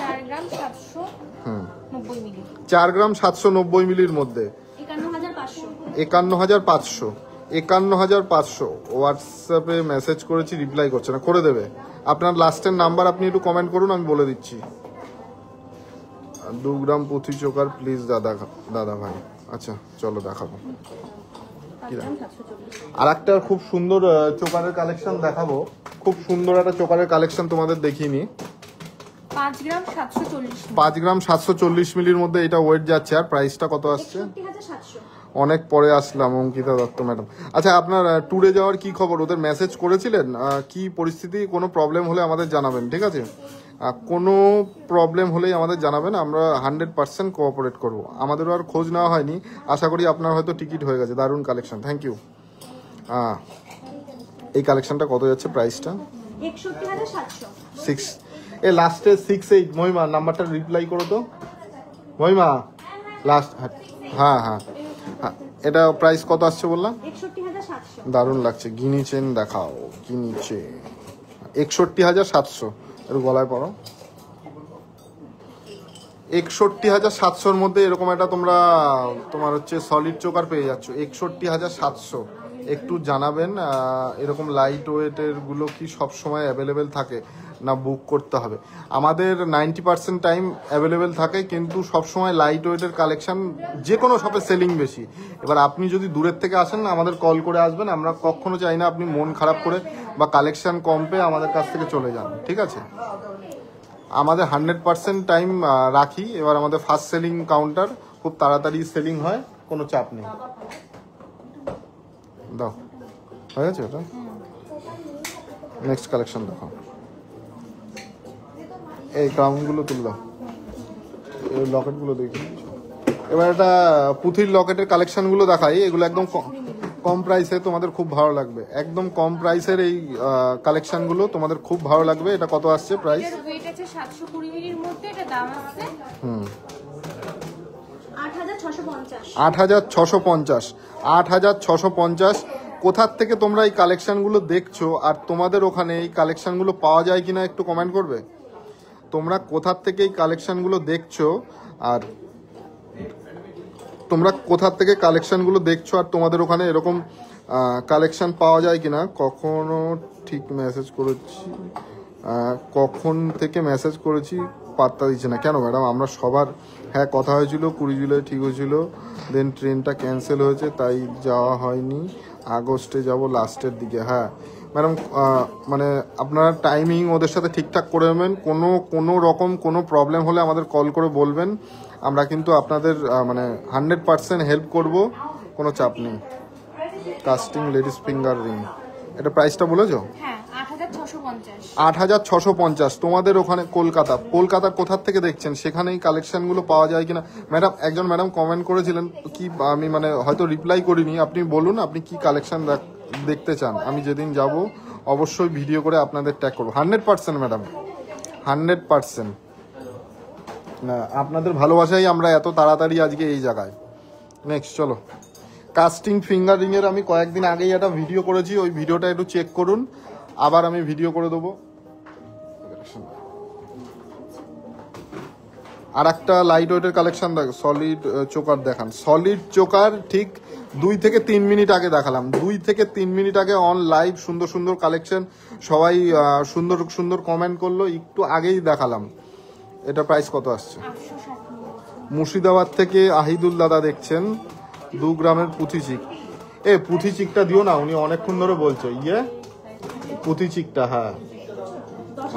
4 গ্রাম 790 মিলি। 4 গ্রাম 790 মিলির মধ্যে 51,500। 51,500। 51,500 হোয়াটসঅ্যাপে মেসেজ করেছি, রিপ্লাই করছে না। করে দেবে। আপনার লাস্টের নাম্বার আপনি একটু কমেন্ট করুন, আমি বলে দিচ্ছি। 2 গ্রাম পুঁথি চোকার প্লিজ দাদা ভাই। আচ্ছা চলো দেখাবো। আর একটা খুব সুন্দর চোকারের কালেকশন দেখাবো। খুব সুন্দর একটা চোকারের কালেকশন তোমাদের দেখিয়ে নি। 5 গ্রাম 740। 5 গ্রাম 740 মিলির মধ্যে এটা ওয়েট যাচ্ছে। আর প্রাইসটা কত আসছে? 61,700। অনেক পরে আসলাম অঙ্কিতা দত্ত ম্যাডাম। আচ্ছা, আপনার ট্যুরে যাওয়ার কি খবর? ওদের মেসেজ করেছিলেন? কি পরিস্থিতি? কোনো প্রবলেম হলে আমাদের জানাবেন, ঠিক আছে? কোনো প্রবলেম হলেই আমাদের জানাবেন, আমরা 100% কোঅপারেট করবো। আমাদেরও আর খোঁজ নেওয়া হয়নি, আশা করি আপনার হয়তো টিকিট হয়ে গেছে। দারুণ কালেকশন, থ্যাংক ইউ। এই কালেকশনটা কত যাচ্ছে প্রাইসটা? 61,700। 6 এ লাস্টে 68। মহিমা নাম্বারটা রিপ্লাই করো তো মহিমা, লাস্ট। হ্যাঁ হ্যাঁ, এটা প্রাইস কত আসছে বললাম? 61,700। দারুণ লাগছে। গিনি চেন দেখাও, গিনি চেন 61,700। এর গলায় পড়ো। 61,700-র মধ্যে এরকম একটা তোমরা তোমার হচ্ছে সলিড চোকার পেয়ে যাচ্ছ। 61,700। একটু জানাবেন এরকম লাইট ওয়েটের গুলো কি সব সময় অ্যাভেলেবেল থাকে না বুক করতে হবে? আমাদের 90% টাইম অ্যাভেলেবেল থাকে, কিন্তু সবসময় লাইট ওয়েটের কালেকশন যে কোনো শপে সেলিং বেশি। এবার আপনি যদি দূরের থেকে আসেন না, আমাদের কল করে আসবেন। আমরা কখনো চাই না আপনি মন খারাপ করে বা কালেকশন কম পেয়ে আমাদের কাছ থেকে চলে যান, ঠিক আছে? আমাদের 100% টাইম রাখি। এবার আমাদের ফার্স্ট সেলিং কাউন্টার, খুব তাড়াতাড়ি সেলিং হয়, কোনো চাপ নেই। দাও, হয়ে গেছে ওটা। নেক্সট কালেকশন দেখো। এই ক্রাউনগুলো তুলে দাও, এই লকেটগুলো দেখি। এবার একটা পুঁথির লকেটের কালেকশনগুলো দেখাই। এগুলো একদম কম প্রাইসে, তোমাদের খুব ভালো লাগবে। একদম কম প্রাইসের এই কালেকশনগুলো তোমাদের খুব ভালো লাগবে। এটা কত আসছে প্রাইস? এর ওয়েট আছে 720 মিলির মধ্যে, এটা দাম আছে 8,650। 8,650। 8,650। কোথার থেকে তোমরা এই কালেকশনগুলো দেখছো আর তোমাদের ওখানে এই কালেকশনগুলো পাওয়া যায় কিনা একটু কমেন্ট করবে। তোমরা কোথার থেকে এই কালেকশনগুলো দেখছো আর তোমরা কোথার থেকে কালেকশনগুলো দেখছো আর তোমাদের ওখানে এরকম কালেকশন পাওয়া যায় কিনা। কখনো ঠিক মেসেজ করেছি, কখন থেকে মেসেজ করেছি পাত্তা দিচ্ছে না কেন ম্যাডাম? আমরা সবার, হ্যাঁ কথা হয়েছিল 20 জুলাই ঠিক হয়েছিল, দেন ট্রেনটা ক্যান্সেল হয়েছে তাই যাওয়া হয়নি। আগস্টে যাব লাস্টের দিকে। হ্যাঁ ম্যাডাম, মানে আপনারা টাইমিং ওদের সাথে ঠিকঠাক করে নেবেন। কোনো রকম কোনো প্রবলেম হলে আমাদের কল করে বলবেন, আমরা কিন্তু আপনাদের মানে 100% হেল্প করব, কোনো চাপ নেই। কাস্টিং লেডিস ফিঙ্গার রিং, এটা প্রাইসটা বলেছো? হ্যাঁ 8,650। তোমাদের ওখানে কলকাতা কোথার থেকে দেখছেন সেখানেই কালেকশনগুলো পাওয়া যায় কিনা ম্যাডাম? একজন ম্যাডাম কমেন্ট করেছিলেন কি, আমি মানে হয়তো রিপ্লাই করিনি। আপনি বলুন আপনি কি কালেকশন দেখতে চান, আমি যেদিন যাব অবশ্যই ভিডিও করে আপনাদের ট্যাগ করবো। 100% ম্যাডাম, 100%। না, আপনাদের ভালোবাসাই আমরা এত তাড়াতাড়ি আজকে এই জায়গায়। নেক্সট চলো, কাস্টিং ফিঙ্গারিং এর আমি কয়েকদিন আগেই একটা ভিডিও করেছি, ওই ভিডিওটা একটু চেক করুন, আবার আমি ভিডিও করে দেবো। আর একটা লাইট ওয়েটের কালেকশন দেখ, সলিড চোকার দেখান। সলিড চোকার ঠিক 2 থেকে 3 মিনিট আগে দেখালাম, 2 থেকে 3 মিনিট আগে অন লাইভ। সুন্দর সুন্দর কালেকশন, সবাই সুন্দর সুন্দর কমেন্ট করলো, একটু আগেই দেখালাম। এটা প্রাইস কত আসছে? মুর্শিদাবাদ থেকে আহিদুল দাদা দেখছেন। 2 গ্রামের পুঁথি চিক। পুঁথি চিকটা দিও না, উনি অনেকক্ষণ ধরে বলছে। পুঁথি চিকটা, হ্যাঁ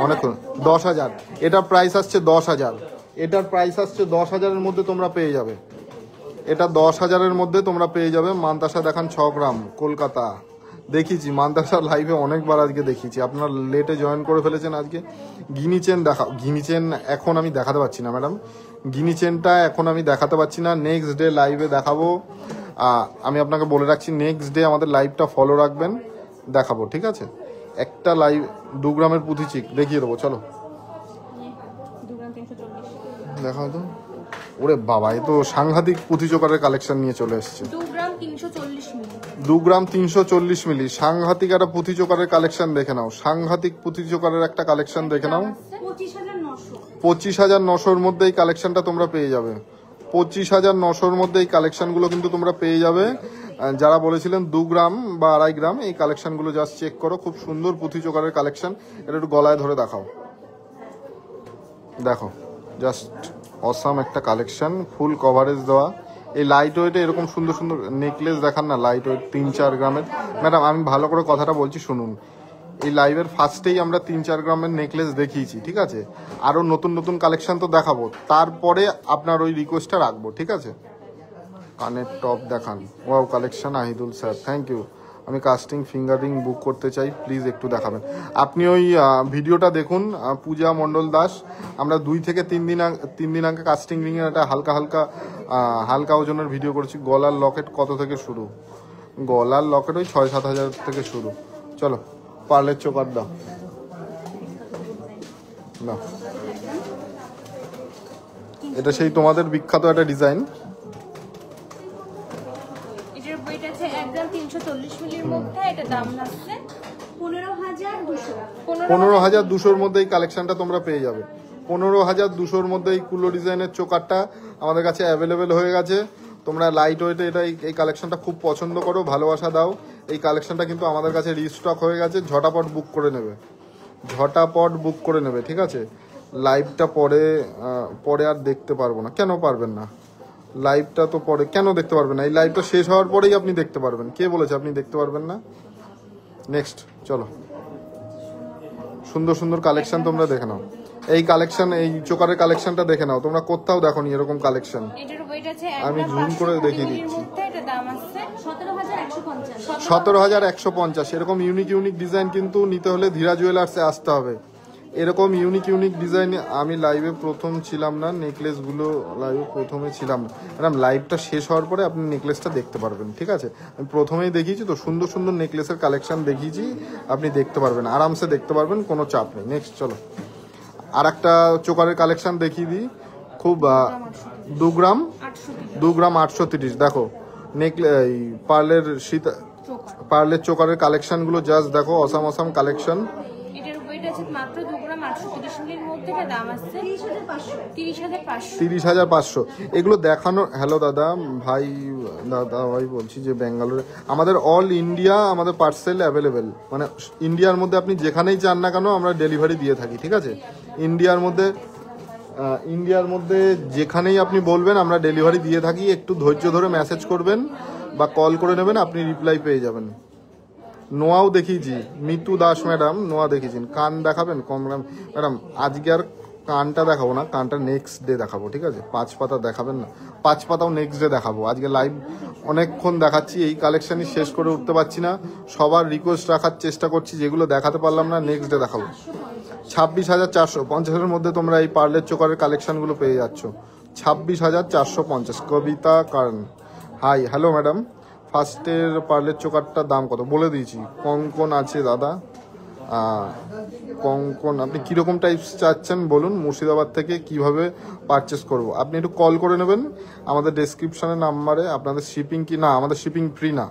অনেকক্ষণ। 10,000। এটার প্রাইস আসছে 10,000। এটার প্রাইস আসছে 10,000-এর মধ্যে তোমরা পেয়ে যাবে। এটা 10,000-এর মধ্যে তোমরা পেয়ে যাবে। মান্তাসা দেখান 6 গ্রাম, কলকাতা। দেখিয়েছি মান্তাসা লাইভে অনেকবার আজকে দেখিয়েছি, আপনারা লেটে জয়েন করে ফেলেছেন আজকে। গিনি চেন দেখাও। গিনি চেন এখন আমি দেখাতে পারছি না ম্যাডাম, গিনি চেনটা এখন আমি দেখাতে পারছি না, নেক্সট ডে লাইভে দেখাবো। আমি আপনাকে বলে রাখছি, নেক্সট ডে আমাদের লাইভটা ফলো রাখবেন, দেখাবো, ঠিক আছে? একটা লাইভ 2 গ্রামের পুঁথি চিক দেখিয়ে দেবো, চলো দেখাও তো। ওরে বাবা, এ তো সাংঘাতিক পুঁথি চোকারের কালেকশন নিয়ে চলে এসছে। 2 গ্রাম 340 মিলি। 2 গ্রাম 340 মিলি, সাংঘাতিক একটা পুঁথি চোকারের কালেকশন দেখে নাও। সাংঘাতিক পুঁথি চোকারের একটা কালেকশন দেখে নাও। 25,900-র মধ্যে এই কালেকশনটা তোমরা পেয়ে যাবে। 25,900-র মধ্যে এই কালেকশনগুলো কিন্তু তোমরা পেয়ে যাবে। যারা বলেছিলেন 2 গ্রাম বা 2.5 গ্রাম, এই কালেকশনগুলো জাস্ট চেক করো। খুব সুন্দর পুঁথি চোকারের কালেকশন। এটা একটু গলায় ধরে দেখাও, দেখো জাস্ট অসাম একটা কালেকশন, ফুল কভারেজ দেওয়া। এই লাইট ওয়েটে এরকম সুন্দর সুন্দর নেকলেস দেখান না, লাইট ওয়েট 3-4 গ্রামের। ম্যাডাম আমি ভালো করে কথাটা বলছি শুনুন, এই লাইভের ফার্স্টেই আমরা 3-4 গ্রামের নেকলেস দেখিয়েছি, ঠিক আছে? আরও নতুন নতুন কালেকশন তো দেখাবো, তারপরে আপনার ওই রিকোয়েস্টটা রাখবো, ঠিক আছে? কানের টপ দেখান। Wow collection Ahidul sir, thank you. আমি কাস্টিং ফিঙ্গারিং বুক করতে চাই, প্লিজ একটু দেখাবেন। আপনি ওই ভিডিওটা দেখুন, পূজা মণ্ডল দাস। আমরা 2 থেকে 3 দিন আগে কাস্টিং রিংয়ের একটা হালকা ওজনের ভিডিও করেছি। গলার লকেট কত থেকে শুরু? গলার লকেট ওই 6-7 হাজার থেকে শুরু। চলো, পার্লের চোকার দাও না, এটা সেই তোমাদের বিখ্যাত একটা ডিজাইন। এটার ওয়েট আছে 1 গ্রাম 340 মিলির মধ্যে। এটা দাম আছে 15,200। 15,200-র মধ্যে এই কালেকশনটা তোমরা পেয়ে যাবে। 15,200-র মধ্যে এই কুলো ডিজাইনের চোকারটা আমাদের কাছে অ্যাভেলেবেল হয়ে গেছে। তোমরা লাইট ওয়েটে এই কালেকশনটা খুব পছন্দ করো, ভালোবাসা দাও। এই কালেকশনটা কিন্তু আমাদের কাছে রিস্টক হয়ে গেছে, ঝটাপট বুক করে নেবে, ঠিক আছে? লাইভটা পরে আর দেখতে পারবো না, কেন পারবেন না? লাইভটা তো পরে কেন দেখতে পারবেন না? এই লাইভটা শেষ হওয়ার পরেই আপনি দেখতে পারবেন। কে বলেছে আপনি দেখতে পারবেন না? নেক্সট চলো, সুন্দর সুন্দর কালেকশন তোমরা দেখে নাও। এই কালেকশন, এই চোকারের কালেকশনটা দেখে নাও, তোমরা কোথাও দেখোনি এরকম কালেকশন। এটার ওয়েট আছে আমি জুম করে দেখিয়ে দিচ্ছি। এটা দাম আছে 17,150। 17,150। এরকম ইউনিক ডিজাইন কিন্তু নিতে হলে ধীরা জুয়েলার্সে আসতে হবে। এরকম ইউনিক ডিজাইন আমি লাইভে প্রথম ছিলাম না, নেকলেসগুলো লাইভে প্রথমে ছিলাম না ম্যাডাম। লাইভটা শেষ হওয়ার পরে আপনি নেকলেসটা দেখতে পারবেন, ঠিক আছে? আমি প্রথমেই দেখিয়েছি তো, সুন্দর সুন্দর নেকলেসের কালেকশন দেখিয়েছি, আপনি দেখতে পারবেন, আরামসে দেখতে পারবেন, কোনো চাপ নেই। নেক্সট চলো, আর একটা চোকারের কালেকশন দেখিয়ে দিই। খুব 2 গ্রাম 830। দেখো পার্লের চোকারের কালেকশনগুলো জাস্ট দেখো, অসাম কালেকশন। এটার ওয়েট আছে মাত্র 2 গ্রাম 830 মিলির মধ্যে। এটা দাম আছে 30,500। 30,500। এগুলো দেখানো। হ্যালো দাদা ভাই বলছি যে ব্যাঙ্গালোরে আমাদের অল ইন্ডিয়া আমাদের পার্সেল অ্যাভেলেবেল, মানে ইন্ডিয়ার মধ্যে আপনি যেখানেই চান না কেন আমরা ডেলিভারি দিয়ে থাকি, ঠিক আছে? ইন্ডিয়ার মধ্যে যেখানেই আপনি বলবেন আমরা ডেলিভারি দিয়ে থাকি। একটু ধৈর্য ধরে মেসেজ করবেন বা কল করে নেবেন, আপনি রিপ্লাই পেয়ে যাবেন। নোয়াও দেখিয়েছি, মিতু দাস ম্যাডাম নোয়া দেখিয়েছেন। কান দেখাবেন কম ম্যাডাম? আজকে আর কানটা দেখাবো না, কানটা নেক্সট ডে দেখাবো, ঠিক আছে? 5 পাতা দেখাবেন না, 5 পাতাও নেক্সট ডে দেখাবো। আজকে লাইভ অনেকক্ষণ দেখাচ্ছি, এই কালেকশনই শেষ করে উঠতে পারছি না। সবার রিকোয়েস্ট রাখার চেষ্টা করছি, যেগুলো দেখাতে পারলাম না নেক্সট ডে দেখাবো। 26,450-এর মধ্যে তোমরা এই পার্লের চোকারের কালেকশনগুলো পেয়ে যাচ্ছ। 26,450। কবিতা কারণ, হাই, হ্যালো ম্যাডাম, ফার্স্টের পার্লের চোকারটার দাম কত বলে দিয়েছি। কঙ্কন আছে দাদা, কঙ্কন আপনি কীরকম টাইপস চাচ্ছেন বলুন, মুর্শিদাবাদ থেকে কিভাবে পারচেস করব। আপনি একটু কল করে নেবেন আমাদের ডেসক্রিপশনের নাম্বারে। আপনাদের শিপিং কি না, আমাদের শিপিং ফ্রি না।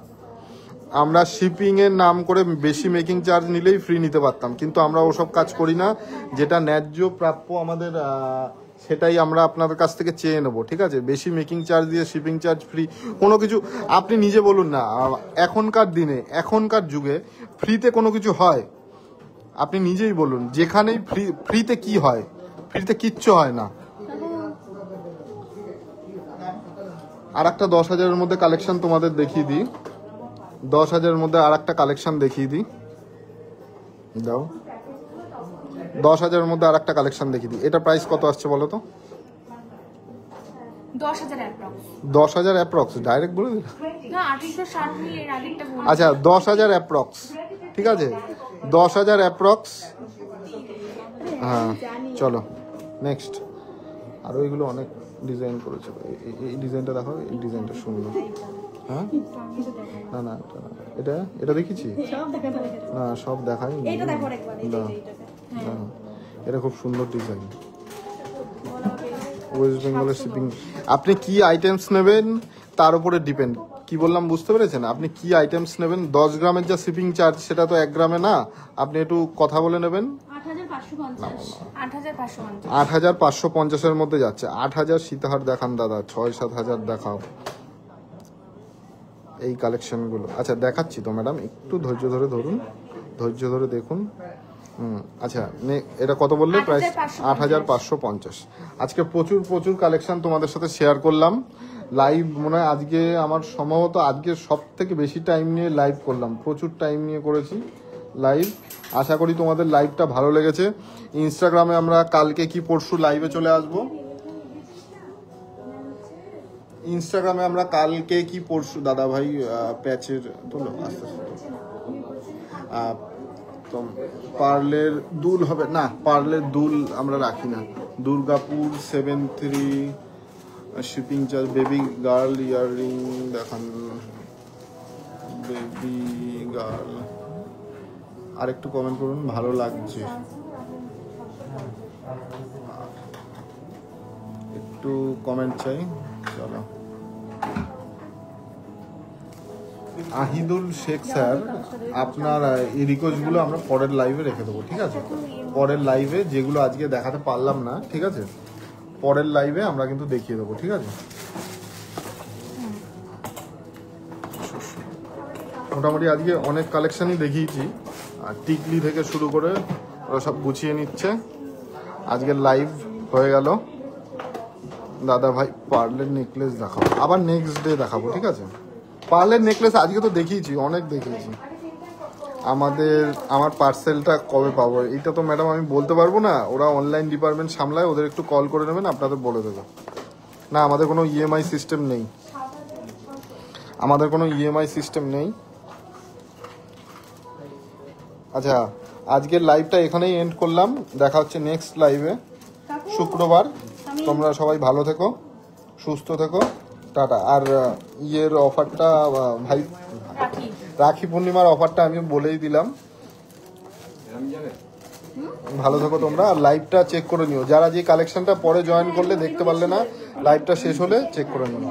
আমরা শিপিংয়ের নাম করে বেশি মেকিং চার্জ নিলেই ফ্রি নিতে পারতাম, কিন্তু আমরা ওসব কাজ করি না। যেটা ন্যায্য প্রাপ্য আমাদের সেটাই আমরা আপনাদের কাছ থেকে চেয়ে নেবো, ঠিক আছে? বেশি মেকিং চার্জ দিয়ে শিপিং চার্জ ফ্রি কোনো কিছু, আপনি নিজে বলুন না, এখনকার দিনে এখনকার যুগে ফ্রিতে কোনো কিছু হয়? আপনি নিজেই বলুন, যেখানেই ফ্রিতে কি হয়? ফ্রিতে কিচ্ছু হয় না। আর একটা 10,000-এর মধ্যে কালেকশন তোমাদের দেখিয়ে দিই। 10,000-এর মধ্যে আর একটা কালেকশন দেখিয়ে দিই, দাও। 10,000-এর মধ্যে আর একটা কালেকশন দেখিয়ে দিই। এটা প্রাইস কত আসছে বলো তো? 10,000 অ্যাপ্রক্স। 10,000 অ্যাপ্রক্স, ডাইরেক্ট বলে দিল। না 2860 নিয়ে এর আগেরটা বলি। আচ্ছা 10,000 অ্যাপ্রক্স, ঠিক আছে? 10,000 অ্যাপ্রক্স। হ্যাঁ চলো নেক্সট। আর ওইগুলো অনেক ডিজাইন করেছে। এই ডিজাইনটা দেখো, এই ডিজাইনটা সুন্দর। হ্যাঁ না না এটা এটা দেখেছি না, সব দেখাই। এটা খুব সুন্দর ডিজাইন, ওয়েস্ট বেঙ্গলের শিপিং। আপনি কি আইটেমস নেবেন তার উপরে ডিপেন্ড। কি বললাম বুঝতে পেরেছেন? আপনি কি আইটেমস নেবেন। 10 গ্রামের যা শিপিং চার্জ সেটা তো 1 গ্রামে না। আপনি একটু কথা বলে নেবেন। 8,550-এর মধ্যে যাচ্ছে। 8,000 সীতাহার দেখান দাদা, 6-7 দেখাও এই কালেকশনগুলো। আচ্ছা দেখাচ্ছি তো ম্যাডাম, একটু ধৈর্য ধরে ধরুন, ধৈর্য ধরে দেখুন। আচ্ছা এটা কত বললে? প্রাইস 8,550। আজকে প্রচুর কালেকশন তোমাদের সাথে শেয়ার করলাম। লাইভ মনে হয় আজকে আমার সম্ভবত আজকে সব থেকে বেশি টাইম নিয়ে লাইভ করলাম, প্রচুর টাইম নিয়ে করেছি লাইভ। আশা করি তোমাদের লাইভটা ভালো লেগেছে। ইনস্টাগ্রামে আমরা কালকে কি পরশু লাইভে চলে আসব। ইনস্টাগ্রামে আমরা কালকে কি পরশু দাদা ভাই প্যাচের তোলো আস্তে আস্তে। পার্লের দুল হবে না, পার্লের দুল আমরা রাখি না। Durgapur 73 shipping charge. Baby girl earring দেখান, বেবি গার্ল। আর একটু কমেন্ট করুন, ভালো লাগছে একটু কমেন্ট চাই। চলো আহিদুল শেখ স্যার, আপনার এই রিকোয়েস্টগুলো আমরা পরের লাইভে রেখে দেবো, ঠিক আছে? পরের লাইভে যেগুলো আজকে দেখাতে পারলাম না, ঠিক আছে, পরের লাইভে আমরা কিন্তু দেখিয়ে দেবো, ঠিক আছে? মোটামুটি আজকে অনেক কালেকশনই দেখিয়েছি, আর টিকলি থেকে শুরু করে ওরা সব গুছিয়ে নিচ্ছে। আজকের লাইভ হয়ে গেল। দাদা ভাই পার্লের নেকলেস দেখাবো, আবার নেক্সট ডে দেখাবো, ঠিক আছে? পার্লের নেকলেস আজকে তো দেখিয়েছি, অনেক দেখিয়েছি। আমার পার্সেলটা কবে পাবো এটা তো ম্যাডাম আমি বলতে পারবো না, ওরা অনলাইন ডিপার্টমেন্ট সামলায়, ওদের একটু কল করে নেবেন, আপনাদের বলে দেবে। না আমাদের কোনো ইএমআই সিস্টেম নেই, আমাদের কোনো ইএমআই সিস্টেম নেই। আচ্ছা আজকের লাইভটা এখানেই এন্ড করলাম, দেখা হচ্ছে নেক্সট লাইভে শুক্রবার। তোমরা সবাই ভালো থেকো, সুস্থ থেকো, টাটা। আর ইয়ের অফারটা ভাই, রাখি পূর্ণিমার অফারটা আমি বলেই দিলাম। ভালো থেকো তোমরা, আর লাইভটা চেক করে নিও। যারা যে কালেকশনটা পরে জয়েন করলে দেখতে পারলে না, লাইভটা শেষ হলে চেক করে নিও।